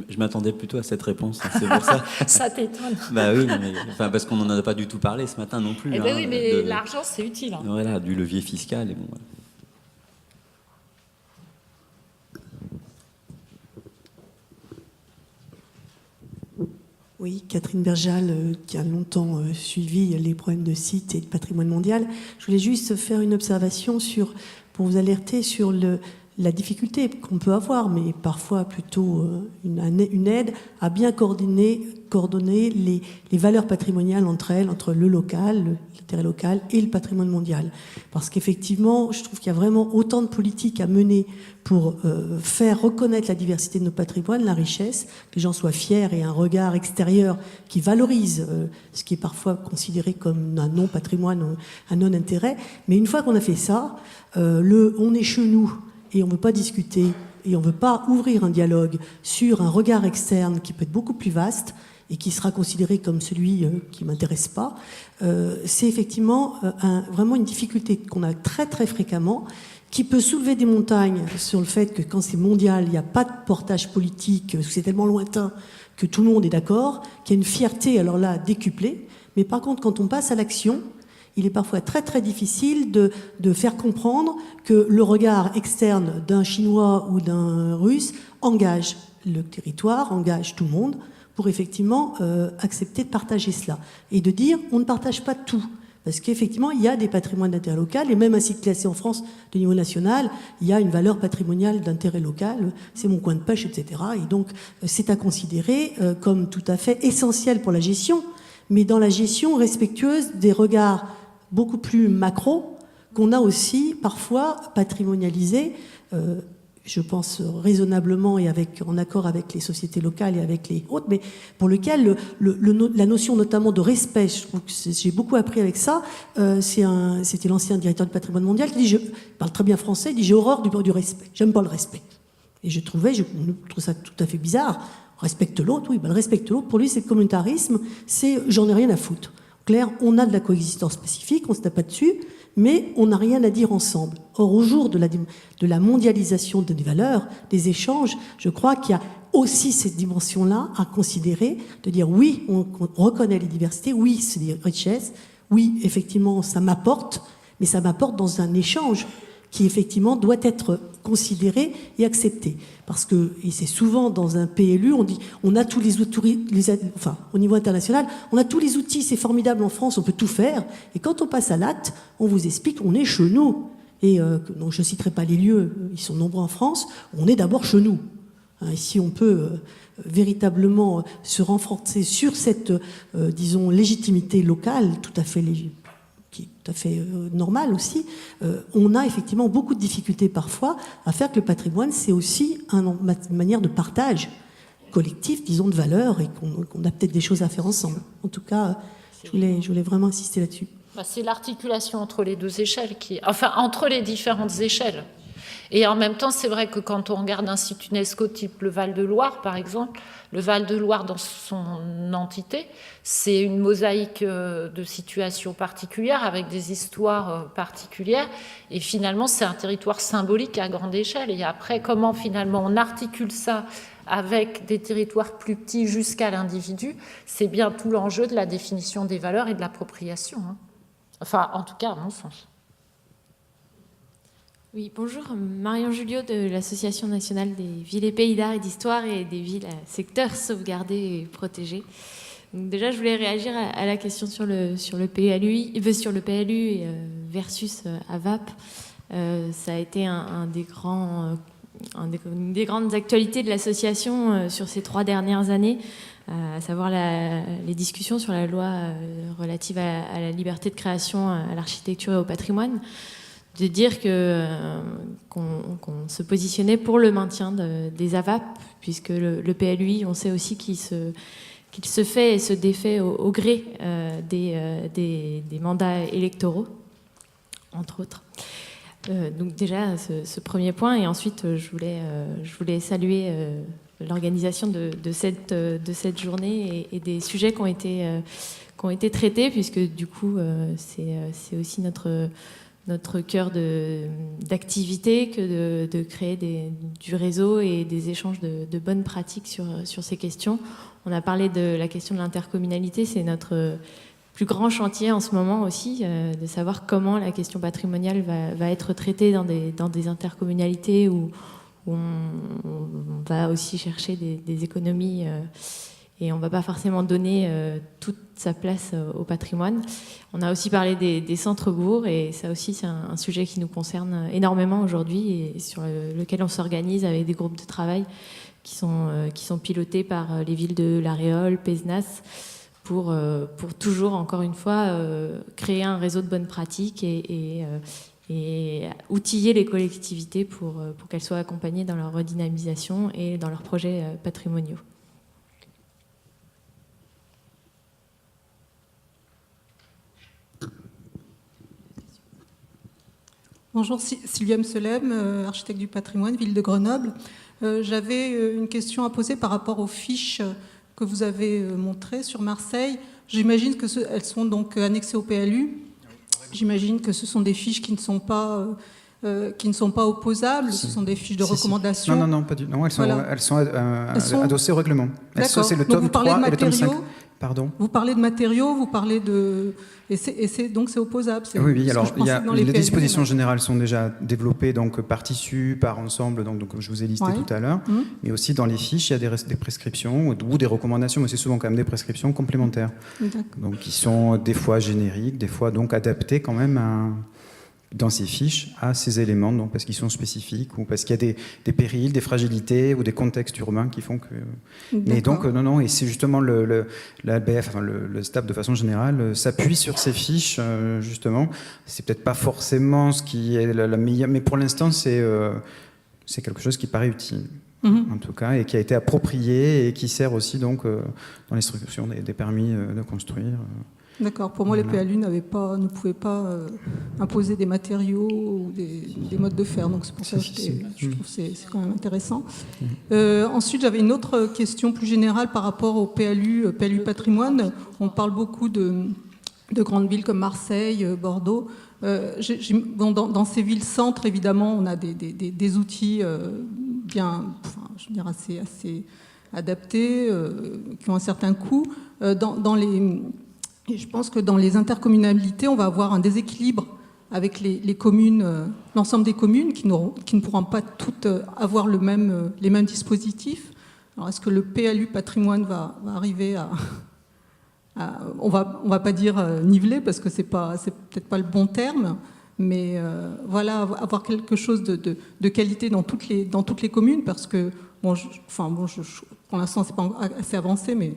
Je m'attendais plutôt à cette réponse, hein, c'est pour ça. Ça t'étonne. Bah oui, mais, enfin, parce qu'on n'en a pas du tout parlé ce matin non plus. Eh ben oui, mais l'argent, c'est utile. Hein. Voilà, du levier fiscal. Et bon, voilà. Oui, Catherine Berjal, qui a longtemps suivi les problèmes de sites et de patrimoine mondial. Je voulais juste faire une observation pour vous alerter sur la difficulté qu'on peut avoir, mais parfois plutôt une aide à bien coordonner les valeurs patrimoniales entre elles, entre le local, l'intérêt local et le patrimoine mondial. Parce qu'effectivement, je trouve qu'il y a vraiment autant de politiques à mener pour faire reconnaître la diversité de nos patrimoines, la richesse, que les gens soient fiers et un regard extérieur qui valorise ce qui est parfois considéré comme un non-patrimoine, un non-intérêt. Mais une fois qu'on a fait ça, on est chez nous, et on ne veut pas discuter, et on ne veut pas ouvrir un dialogue sur un regard externe qui peut être beaucoup plus vaste et qui sera considéré comme celui qui ne m'intéresse pas, c'est effectivement vraiment une difficulté qu'on a très très fréquemment, qui peut soulever des montagnes sur le fait que quand c'est mondial, il n'y a pas de portage politique, c'est tellement lointain que tout le monde est d'accord, qu'il y a une fierté, alors là, décuplée. Mais par contre, quand on passe à l'action, il est parfois très très difficile de faire comprendre que le regard externe d'un Chinois ou d'un Russe engage le territoire, engage tout le monde, pour effectivement accepter de partager cela. Et de dire, on ne partage pas tout. Parce qu'effectivement, il y a des patrimoines d'intérêt local, et même un site classé en France de niveau national, il y a une valeur patrimoniale d'intérêt local, c'est mon coin de pêche, etc. Et donc, c'est à considérer comme tout à fait essentiel pour la gestion, mais dans la gestion respectueuse des regards beaucoup plus macro, qu'on a aussi parfois patrimonialisé, je pense raisonnablement et en accord avec les sociétés locales et avec les autres, mais pour lequel la notion notamment de respect, je trouve que j'ai beaucoup appris avec ça, c'était l'ancien directeur du patrimoine mondial qui dit, il parle très bien français, il dit j'ai horreur du respect, j'aime pas le respect. Et je trouve ça tout à fait bizarre, on respecte l'autre, oui, ben, le respecte l'autre, pour lui c'est le communautarisme, c'est j'en ai rien à foutre. Clair, on a de la coexistence pacifique, on ne se tape pas dessus, mais on n'a rien à dire ensemble. Or, au jour de la mondialisation des valeurs, des échanges, je crois qu'il y a aussi cette dimension-là à considérer, de dire oui, on reconnaît les diversités, oui, c'est des richesses, oui, effectivement, ça m'apporte, mais ça m'apporte dans un échange qui, effectivement, doit être considéré et accepté. Parce que, et c'est souvent dans un PLU, on dit, on a tous les outils, enfin, au niveau international, on a tous les outils, c'est formidable en France, on peut tout faire. Et quand on passe à l'acte, on vous explique, on est chez nous. Et donc je ne citerai pas les lieux, ils sont nombreux en France, on est d'abord chez nous. Ici, on peut véritablement se renforcer sur cette, disons, légitimité locale, tout à fait légitime, qui est tout à fait normal aussi, on a effectivement beaucoup de difficultés parfois à faire que le patrimoine, c'est aussi une manière de partage collectif, disons, de valeurs, et qu'on a peut-être des choses à faire ensemble. En tout cas, je voulais vraiment insister là-dessus. C'est l'articulation entre les deux échelles, entre les différentes échelles. Et en même temps, c'est vrai que quand on regarde un site UNESCO type le Val-de-Loire, par exemple, le Val-de-Loire dans son entité, c'est une mosaïque de situations particulières avec des histoires particulières. Et finalement, c'est un territoire symbolique à grande échelle. Et après, comment finalement on articule ça avec des territoires plus petits jusqu'à l'individu, c'est bien tout l'enjeu de la définition des valeurs et de l'appropriation. Enfin, en tout cas, à mon sens. Oui, bonjour, Marion Julliot de l'Association nationale des villes et pays d'art et d'histoire et des villes à secteurs sauvegardés et protégés. Donc déjà, je voulais réagir à la question sur le PLU versus AVAP. Ça a été une des grandes actualités de l'association sur ces 3 dernières années, à savoir les discussions sur la loi relative à la liberté de création, à l'architecture et au patrimoine, de dire qu'on se positionnait pour le maintien des AVAP, puisque le PLUI, on sait aussi qu'il se fait et se défait au gré des mandats électoraux, entre autres. Donc déjà, ce premier point, et ensuite, je voulais saluer l'organisation de cette journée et des sujets qui ont été traités, puisque du coup, c'est aussi notre cœur d'activité que de créer du réseau et des échanges de bonnes pratiques sur ces questions. On a parlé de la question de l'intercommunalité, c'est notre plus grand chantier en ce moment aussi, de savoir comment la question patrimoniale va être traitée dans des intercommunalités où on va aussi chercher des économies et on ne va pas forcément donner toute sa place au patrimoine. On a aussi parlé des centres-bourgs et ça aussi c'est un sujet qui nous concerne énormément aujourd'hui et sur lequel on s'organise avec des groupes de travail qui sont pilotés par les villes de La Réole, Pézenas, pour toujours, encore une fois, créer un réseau de bonnes pratiques et outiller les collectivités pour qu'elles soient accompagnées dans leur redynamisation et dans leurs projets patrimoniaux. Bonjour, Sylvia Mselem, architecte du patrimoine, ville de Grenoble. J'avais une question à poser par rapport aux fiches que vous avez montrées sur Marseille. J'imagine qu'elles sont donc annexées au PLU. J'imagine que ce sont des fiches qui ne sont pas opposables. Ce sont des fiches de recommandation. Non, pas du tout. Non, elles sont adossées au règlement. D'accord. C'est le tome 3 et le tome 5. Pardon. Vous parlez de matériaux, vous parlez de... donc c'est opposable. Oui, alors les dispositions générales sont déjà développées donc, par tissu, par ensemble, donc comme je vous ai listé tout à l'heure, mais aussi dans les fiches, il y a des prescriptions ou des recommandations, mais c'est souvent quand même des prescriptions complémentaires. Donc qui sont des fois génériques, des fois donc adaptées quand même dans ces fiches à ces éléments, donc parce qu'ils sont spécifiques ou parce qu'il y a des périls, des fragilités ou des contextes urbains qui font que... Mais donc, non, et c'est justement l'ABF, enfin le STAP de façon générale, s'appuie sur ces fiches, justement. C'est peut-être pas forcément ce qui est la meilleure, mais pour l'instant, c'est quelque chose qui paraît utile, en tout cas, et qui a été approprié et qui sert aussi donc dans l'instruction des permis de construire. D'accord. Pour moi, les PLU ne pouvaient pas imposer des matériaux ou des modes de faire. Donc c'est pour ça que je trouve que c'est quand même intéressant. Ensuite, j'avais une autre question plus générale par rapport au PLU patrimoine. On parle beaucoup de grandes villes comme Marseille, Bordeaux. Dans ces villes-centres, évidemment, on a des outils assez adaptés, qui ont un certain coût. Et je pense que dans les intercommunalités, on va avoir un déséquilibre avec les communes, l'ensemble des communes qui ne pourront pas toutes avoir les mêmes dispositifs. Alors, est-ce que le PLU patrimoine va arriver on va pas dire niveler parce que c'est peut-être pas le bon terme, mais voilà, avoir quelque chose de qualité dans toutes les communes, parce que pour l'instant c'est pas assez avancé, mais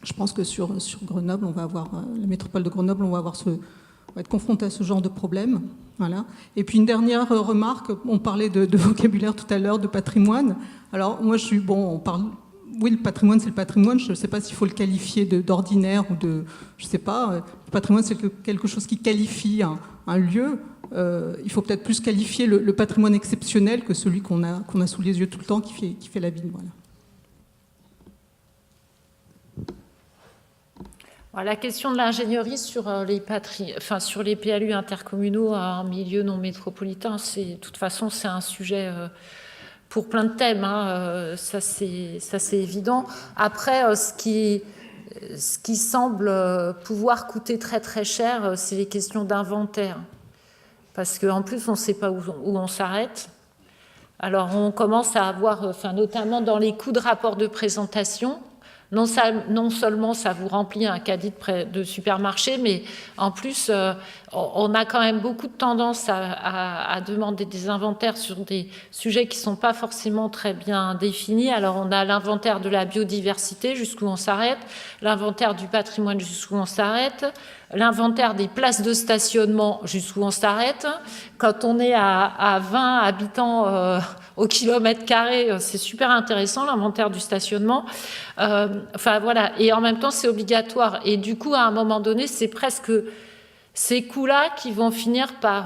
je pense que sur Grenoble, on va avoir la métropole de Grenoble, on va être confronté à ce genre de problème. Voilà. Et puis une dernière remarque, on parlait de vocabulaire tout à l'heure, de patrimoine. Alors moi, on parle oui, le patrimoine, c'est le patrimoine. Je ne sais pas s'il faut le qualifier d'ordinaire ou de... Je ne sais pas. Le patrimoine, c'est quelque chose qui qualifie un lieu. Il faut peut-être plus qualifier le patrimoine exceptionnel que celui qu'on a sous les yeux tout le temps, qui fait la ville. Voilà. La question de l'ingénierie sur sur les PLU intercommunaux en milieu non métropolitain, de toute façon, c'est un sujet pour plein de thèmes. Ça, c'est évident. Après, ce qui semble pouvoir coûter très très cher, c'est les questions d'inventaire. Parce qu'en plus, on ne sait pas où on s'arrête. Alors, on commence à avoir, notamment dans les coûts de rapport de présentation, non seulement ça vous remplit un caddie de supermarché, mais en plus, on a quand même beaucoup de tendance à demander des inventaires sur des sujets qui ne sont pas forcément très bien définis. Alors, on a l'inventaire de la biodiversité, jusqu'où on s'arrête, l'inventaire du patrimoine, jusqu'où on s'arrête, l'inventaire des places de stationnement, jusqu'où on s'arrête. Quand on est à 20 habitants au kilomètre carré, c'est super intéressant, l'inventaire du stationnement. Voilà. Et en même temps, c'est obligatoire. Et du coup, à un moment donné, c'est presque ces coûts-là qui vont finir par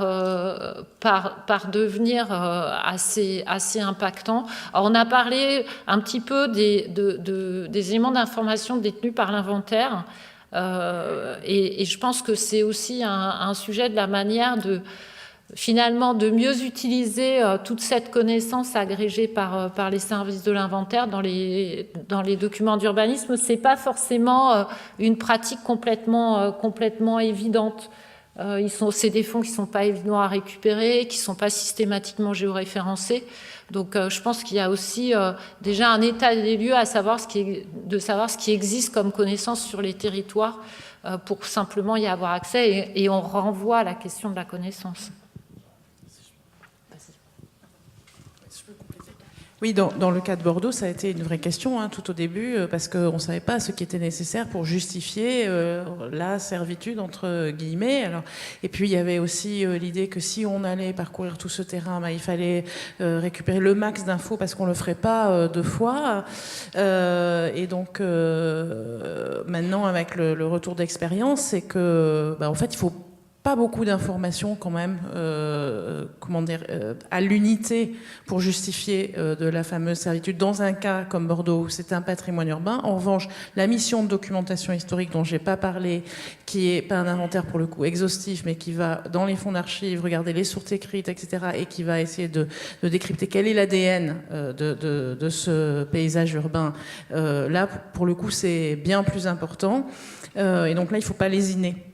devenir assez impactants. Alors, on a parlé un petit peu des éléments d'information détenus par l'inventaire. Et je pense que c'est aussi un sujet de la manière finalement de mieux utiliser toute cette connaissance agrégée par les services de l'inventaire dans les documents d'urbanisme. C'est pas forcément une pratique complètement évidente. C'est des fonds qui sont pas évidents à récupérer, qui sont pas systématiquement géoréférencés. Donc, je pense qu'il y a aussi déjà un état des lieux de savoir ce qui existe comme connaissance sur les territoires pour simplement y avoir accès. Et on renvoie à la question de la connaissance. Oui, dans le cas de Bordeaux, ça a été une vraie question tout au début, parce qu'on ne savait pas ce qui était nécessaire pour justifier la servitude, entre guillemets. Alors, et puis, il y avait aussi l'idée que si on allait parcourir tout ce terrain, il fallait récupérer le max d'infos, parce qu'on ne le ferait pas deux fois. Et donc, maintenant, avec le retour d'expérience, c'est que, en fait, il faut pas beaucoup d'informations quand même, à l'unité pour justifier de la fameuse servitude. Dans un cas comme Bordeaux, où c'est un patrimoine urbain. En revanche, la mission de documentation historique dont j'ai pas parlé, qui est pas un inventaire pour le coup exhaustif, mais qui va dans les fonds d'archives, regarder les sources écrites, etc., et qui va essayer de décrypter quel est l'ADN de ce paysage urbain. Là, pour le coup, c'est bien plus important. Et donc là, il faut pas lésiner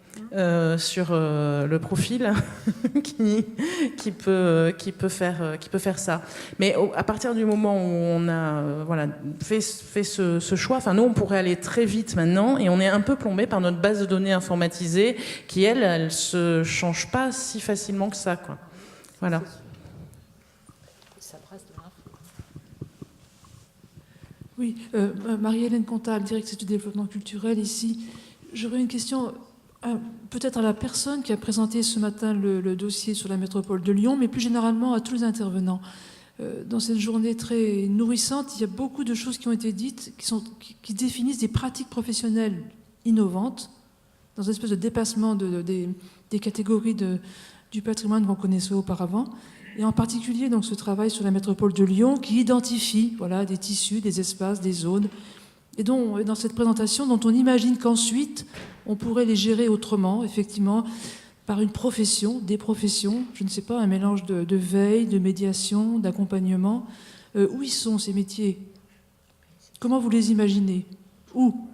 sur le profil qui peut faire ça. Mais à partir du moment où on a fait ce choix, nous on pourrait aller très vite maintenant, et on est un peu plombé par notre base de données informatisée qui elle se change pas si facilement que ça, quoi. Voilà. Oui, Marie-Hélène Contal, directrice du développement culturel ici. J'aurais une question peut-être à la personne qui a présenté ce matin le dossier sur la métropole de Lyon, mais plus généralement à tous les intervenants. Dans cette journée très nourrissante, il y a beaucoup de choses qui ont été dites qui définissent des pratiques professionnelles innovantes, dans une espèce de dépassement des catégories du patrimoine qu'on connaissait auparavant. Et en particulier donc, ce travail sur la métropole de Lyon qui identifie des tissus, des espaces, des zones, et dans cette présentation, dont on imagine qu'ensuite, on pourrait les gérer autrement, effectivement, par une profession, des professions, je ne sais pas, un mélange de veille, de médiation, d'accompagnement. Où ils sont, ces métiers? Comment vous les imaginez? Où?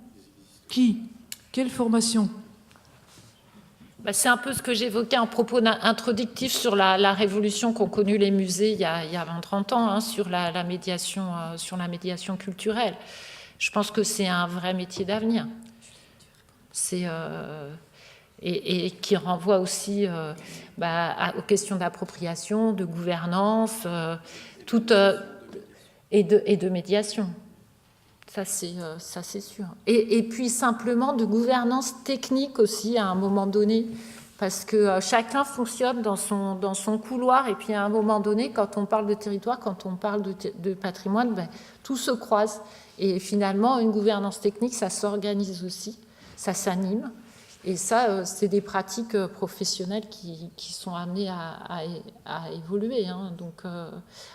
Qui? Quelle formation? C'est un peu ce que j'évoquais en propos introductif sur la révolution qu'ont connue les musées il y a 20-30 ans, sur la médiation culturelle. Je pense que c'est un vrai métier d'avenir. Et qui renvoie aussi aux questions d'appropriation, de gouvernance, et de médiation. Ça, c'est sûr. Et puis simplement de gouvernance technique aussi, à un moment donné, parce que chacun fonctionne dans son couloir, et puis à un moment donné, quand on parle de territoire, quand on parle de patrimoine, ben, tout se croise. Et finalement, une gouvernance technique, ça s'organise aussi, ça s'anime. Et ça, c'est des pratiques professionnelles qui sont amenées à évoluer. Hein. Donc,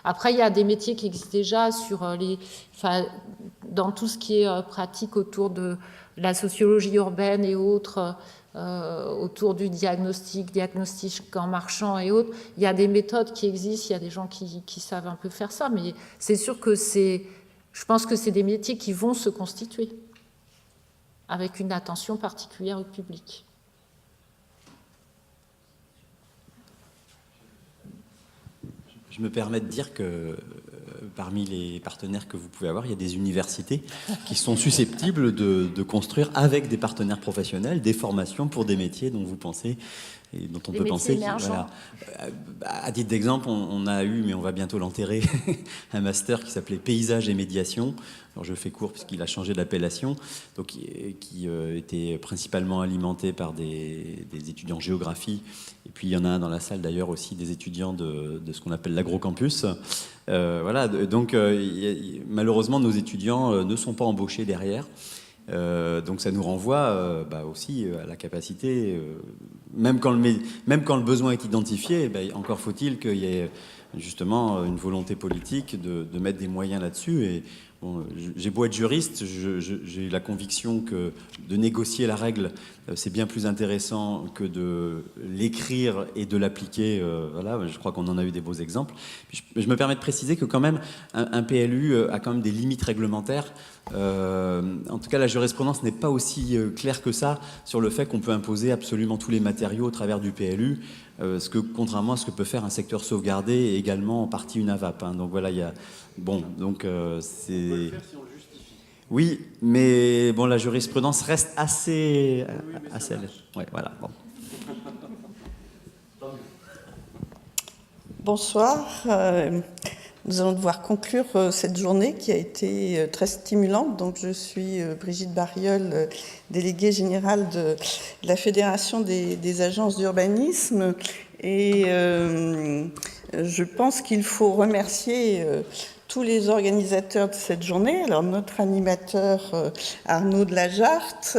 après, il y a des métiers qui existent déjà dans tout ce qui est pratique autour de la sociologie urbaine et autres, autour du diagnostic en marchand et autres. Il y a des méthodes qui existent, il y a des gens qui savent un peu faire ça, mais c'est sûr que je pense que c'est des métiers qui vont se constituer, avec une attention particulière au public. Je me permets de dire que parmi les partenaires que vous pouvez avoir, il y a des universités qui sont susceptibles de construire avec des partenaires professionnels des formations pour des métiers dont vous pensez et dont on peut penser. Voilà. À titre d'exemple, on a eu, mais on va bientôt l'enterrer, un master qui s'appelait Paysage et médiation. Alors je fais court puisqu'il a changé d'appellation, donc qui était principalement alimenté par des étudiants en géographie. Et puis il y en a un dans la salle d'ailleurs aussi, des étudiants de ce qu'on appelle l'agrocampus. Voilà, donc malheureusement nos étudiants ne sont pas embauchés derrière. Donc ça nous renvoie aussi à la capacité, même quand le besoin est identifié, encore faut-il qu'il y ait justement une volonté politique de mettre des moyens là-dessus. Et bon, j'ai beau être juriste, j'ai la conviction que de négocier la règle, c'est bien plus intéressant que de l'écrire et de l'appliquer. Voilà, je crois qu'on en a eu des beaux exemples. Je me permets de préciser que quand même, un PLU a quand même des limites réglementaires. En tout cas, la jurisprudence n'est pas aussi claire que ça sur le fait qu'on peut imposer absolument tous les matériaux au travers du PLU, contrairement à ce que peut faire un secteur sauvegardé et également en partie une AVAP. Hein. Donc voilà, il y a... Bon, donc c'est... Oui, mais bon, la jurisprudence reste assez... Ouais, voilà, bon. Bonsoir. Nous allons devoir conclure cette journée qui a été très stimulante. Donc, je suis Brigitte Bariol, déléguée générale de la Fédération des agences d'urbanisme. Et je pense qu'il faut remercier tous les organisateurs de cette journée. Alors, notre animateur Arnaud de la Jarte,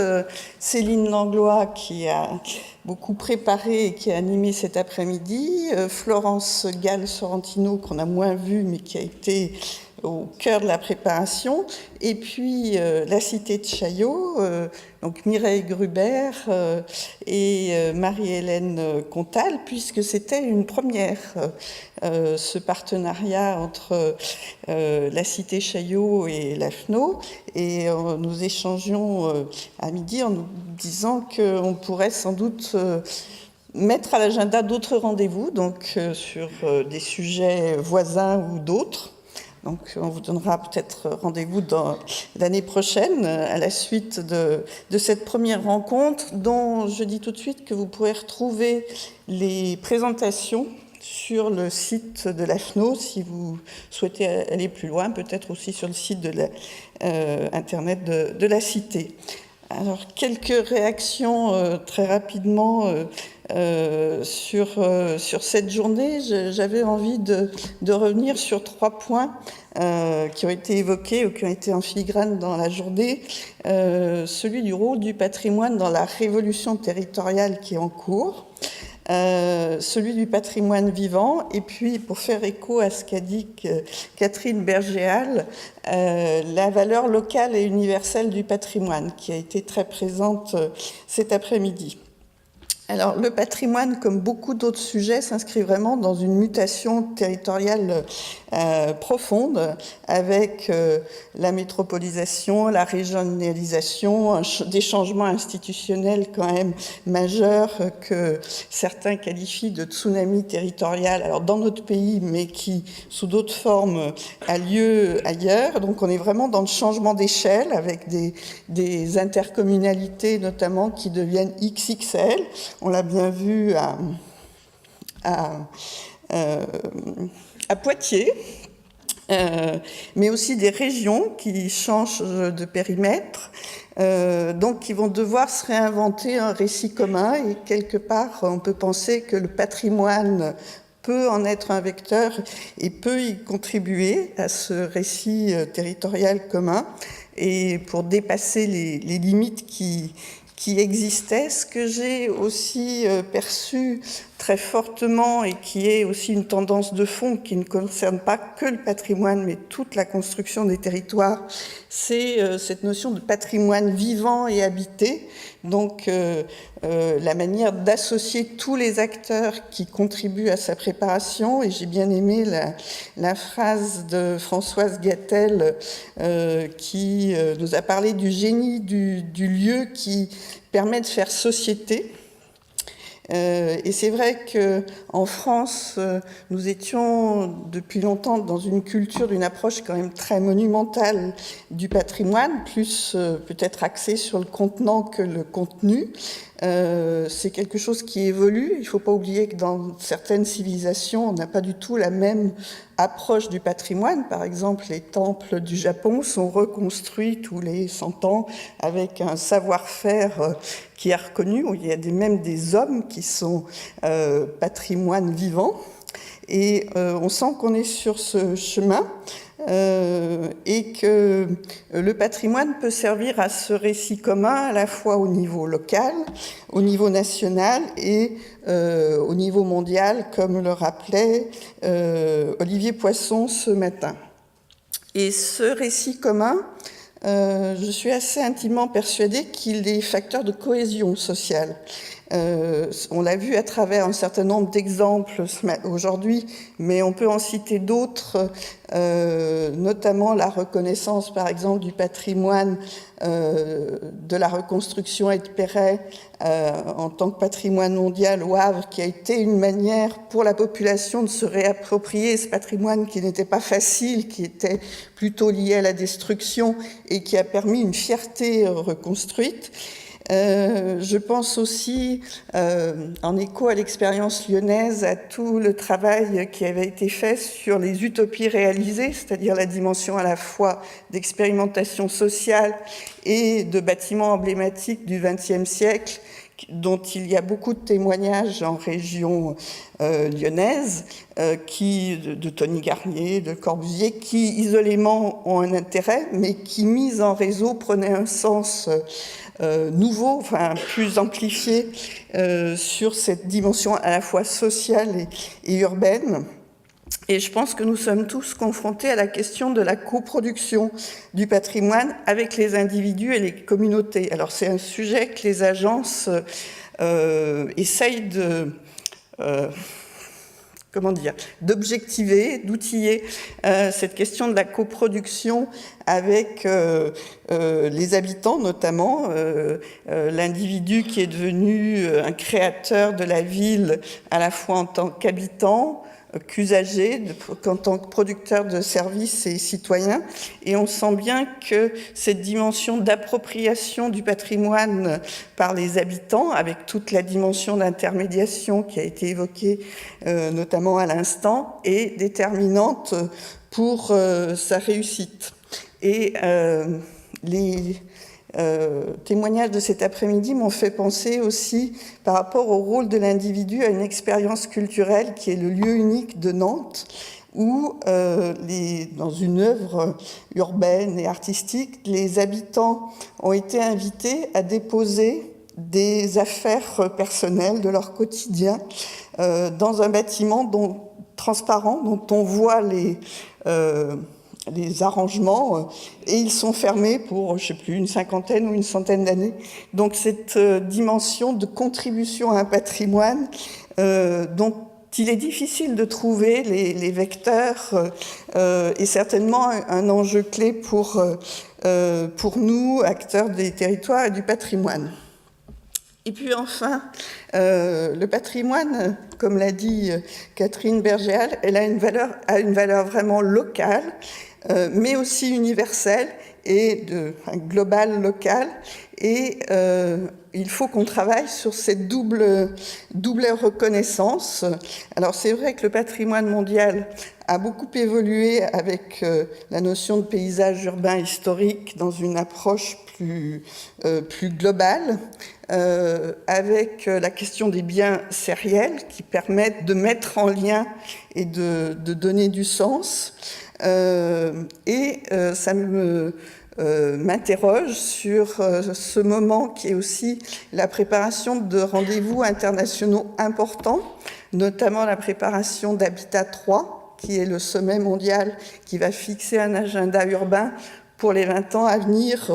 Céline Langlois qui a beaucoup préparé et qui a animé cet après-midi, Florence Gall-Sorrentino qu'on a moins vue mais qui a été au cœur de la préparation, et puis la Cité de Chaillot, donc Mireille Gruber et Marie-Hélène Contal, puisque c'était une première, ce partenariat entre la Cité Chaillot et la FNO, et nous échangions à midi en nous disant qu'on pourrait sans doute mettre à l'agenda d'autres rendez-vous, donc sur des sujets voisins ou d'autres. Donc, on vous donnera peut-être rendez-vous l'année prochaine à la suite de cette première rencontre, dont je dis tout de suite que vous pourrez retrouver les présentations sur le site de la FNO si vous souhaitez aller plus loin, peut-être aussi sur le site de Internet de la Cité. Alors, quelques réactions très rapidement sur cette journée. J'avais envie de revenir sur 3 points qui ont été évoqués ou qui ont été en filigrane dans la journée. Celui du rôle du patrimoine dans la révolution territoriale qui est en cours. Celui du patrimoine vivant, et puis pour faire écho à ce qu'a dit Catherine Bergéal, la valeur locale et universelle du patrimoine, qui a été très présente cet après-midi. Alors, le patrimoine, comme beaucoup d'autres sujets, s'inscrit vraiment dans une mutation territoriale profonde, avec la métropolisation, la régionalisation, des changements institutionnels quand même majeurs que certains qualifient de tsunami territorial, alors dans notre pays, mais qui, sous d'autres formes, a lieu ailleurs. Donc, on est vraiment dans le changement d'échelle, avec des intercommunalités, notamment, qui deviennent XXL. On l'a bien vu à Poitiers, mais aussi des régions qui changent de périmètre, donc qui vont devoir se réinventer un récit commun, et quelque part on peut penser que le patrimoine peut en être un vecteur et peut y contribuer à ce récit territorial commun, et pour dépasser les limites qui existait. Ce que j'ai aussi perçu très fortement, et qui est aussi une tendance de fond qui ne concerne pas que le patrimoine mais toute la construction des territoires, c'est cette notion de patrimoine vivant et habité, donc la manière d'associer tous les acteurs qui contribuent à sa préparation. Et j'ai bien aimé la phrase de Françoise Gattel qui nous a parlé du génie du lieu qui permet de faire société. Et c'est vrai qu'en France, nous étions depuis longtemps dans une culture d'une approche quand même très monumentale du patrimoine, plus peut-être axée sur le contenant que le contenu. C'est quelque chose qui évolue. Il ne faut pas oublier que dans certaines civilisations, on n'a pas du tout la même approche du patrimoine. Par exemple, les temples du Japon sont reconstruits tous les 100 ans avec un savoir-faire qui est reconnu, où il y a même des hommes qui sont patrimoine vivant. Et on sent qu'on est sur ce chemin. Et que le patrimoine peut servir à ce récit commun à la fois au niveau local, au niveau national et au niveau mondial, comme le rappelait Olivier Poisson ce matin. Et ce récit commun, je suis assez intimement persuadée qu'il est facteur de cohésion sociale. On l'a vu à travers un certain nombre d'exemples aujourd'hui, mais on peut en citer d'autres, notamment la reconnaissance, par exemple, du patrimoine de la reconstruction et de Perret en tant que patrimoine mondial au Havre, qui a été une manière pour la population de se réapproprier ce patrimoine qui n'était pas facile, qui était plutôt lié à la destruction et qui a permis une fierté reconstruite. Je pense aussi, en écho à l'expérience lyonnaise, à tout le travail qui avait été fait sur les utopies réalisées, c'est-à-dire la dimension à la fois d'expérimentation sociale et de bâtiments emblématiques du XXe siècle, dont il y a beaucoup de témoignages en région lyonnaise, de Tony Garnier, de Corbusier, qui isolément ont un intérêt, mais qui, mis en réseau, prenaient un sens nouveau, enfin plus amplifié sur cette dimension à la fois sociale et urbaine. Et je pense que nous sommes tous confrontés à la question de la coproduction du patrimoine avec les individus et les communautés. Alors c'est un sujet que les agences essayent d'objectiver, d'outiller cette question de la coproduction avec les habitants, notamment l'individu qui est devenu un créateur de la ville à la fois en tant qu'habitant, qu'usager, qu'en tant que producteur de services et citoyen. Et on sent bien que cette dimension d'appropriation du patrimoine par les habitants, avec toute la dimension d'intermédiation qui a été évoquée notamment à l'instant, est déterminante pour sa réussite. Et les témoignages de cet après-midi m'ont fait penser aussi, par rapport au rôle de l'individu, à une expérience culturelle qui est le lieu unique de Nantes, où, dans une œuvre urbaine et artistique, les habitants ont été invités à déposer des affaires personnelles de leur quotidien dans un bâtiment transparent dont on voit les arrangements, et ils sont fermés pour, je ne sais plus, une cinquantaine ou une centaine d'années. Donc cette dimension de contribution à un patrimoine dont il est difficile de trouver les vecteurs est certainement un enjeu clé pour nous, acteurs des territoires et du patrimoine. Et puis enfin, le patrimoine, comme l'a dit Catherine Bergéal, elle a une valeur vraiment locale, mais aussi universelle et globale, locale, et il faut qu'on travaille sur cette double reconnaissance. Alors c'est vrai que le patrimoine mondial a beaucoup évolué avec la notion de paysage urbain historique dans une approche plus globale, avec la question des biens sériels qui permettent de mettre en lien et de donner du sens. Ça m'interroge sur ce moment qui est aussi la préparation de rendez-vous internationaux importants, notamment la préparation d'Habitat 3, qui est le sommet mondial qui va fixer un agenda urbain pour les 20 ans à venir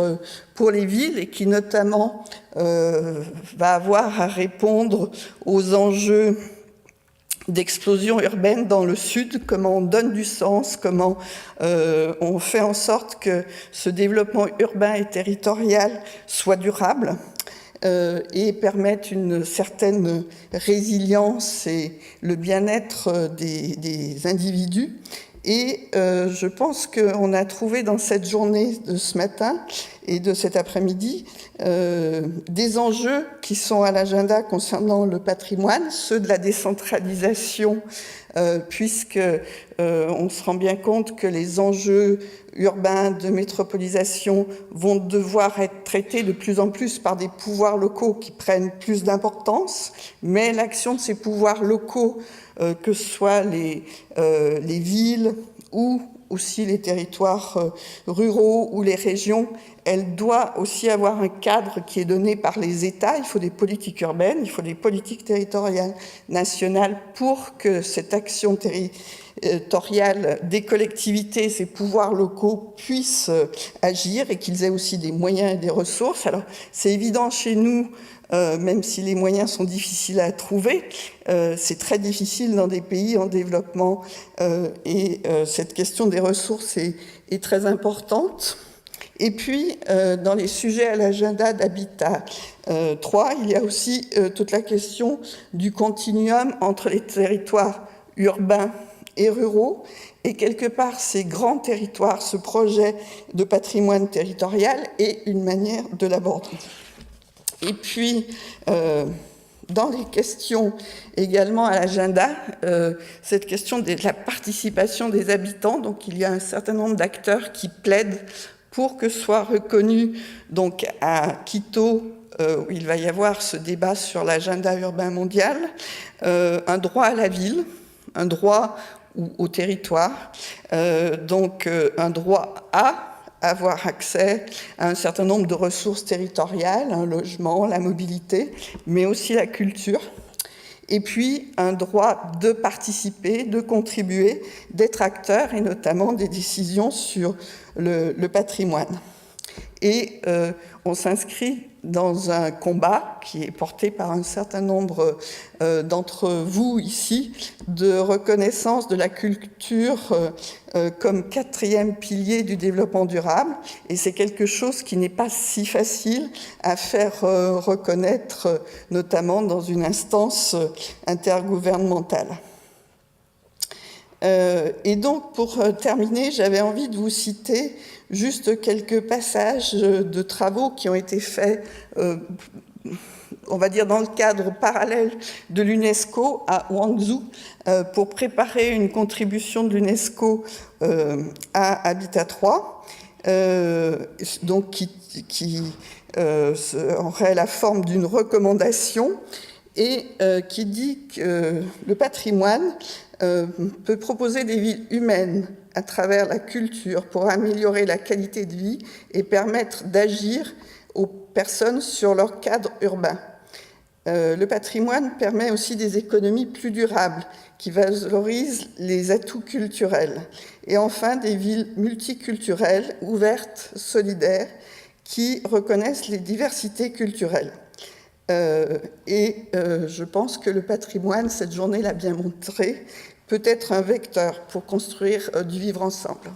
pour les villes et qui notamment va avoir à répondre aux enjeux d'explosion urbaine dans le sud, comment on donne du sens, comment on fait en sorte que ce développement urbain et territorial soit durable et permette une certaine résilience et le bien-être des individus. Et je pense qu'on a trouvé dans cette journée de ce matin et de cet après-midi des enjeux qui sont à l'agenda concernant le patrimoine, ceux de la décentralisation, puisque on se rend bien compte que les enjeux urbains de métropolisation vont devoir être traités de plus en plus par des pouvoirs locaux qui prennent plus d'importance, mais l'action de ces pouvoirs locaux, que ce soit les villes ou aussi les territoires ruraux ou les régions, elle doit aussi avoir un cadre qui est donné par les États. Il faut des politiques urbaines, il faut des politiques territoriales nationales pour que cette action territoriale des collectivités, ces pouvoirs locaux puissent agir et qu'ils aient aussi des moyens et des ressources. Alors, c'est évident chez nous, même si les moyens sont difficiles à trouver, c'est très difficile dans des pays en développement et cette question des ressources est très importante. Et puis, dans les sujets à l'agenda d'Habitat 3, il y a aussi toute la question du continuum entre les territoires urbains et ruraux. Et quelque part, ces grands territoires, ce projet de patrimoine territorial est une manière de l'aborder. Et puis, dans les questions également à l'agenda, cette question de la participation des habitants, donc il y a un certain nombre d'acteurs qui plaident pour que soit reconnu, donc à Quito, où il va y avoir ce débat sur l'agenda urbain mondial, un droit à la ville, un droit au territoire, donc un droit à avoir accès à un certain nombre de ressources territoriales, un logement, la mobilité, mais aussi la culture. Et puis un droit de participer, de contribuer, d'être acteur et notamment des décisions sur le patrimoine. Et on s'inscrit dans un combat qui est porté par un certain nombre d'entre vous ici, de reconnaissance de la culture comme 4e pilier du développement durable. Et c'est quelque chose qui n'est pas si facile à faire reconnaître, notamment dans une instance intergouvernementale. Et donc, pour terminer, j'avais envie de vous citer juste quelques passages de travaux qui ont été faits, on va dire, dans le cadre parallèle de l'UNESCO à Hangzhou, pour préparer une contribution de l'UNESCO à Habitat 3, donc qui aurait la forme d'une recommandation et qui dit que le patrimoine peut proposer des villes humaines à travers la culture pour améliorer la qualité de vie et permettre d'agir aux personnes sur leur cadre urbain. Le patrimoine permet aussi des économies plus durables qui valorisent les atouts culturels. Et enfin, des villes multiculturelles, ouvertes, solidaires, qui reconnaissent les diversités culturelles. Je pense que le patrimoine, cette journée l'a bien montré, peut être un vecteur pour construire du vivre ensemble.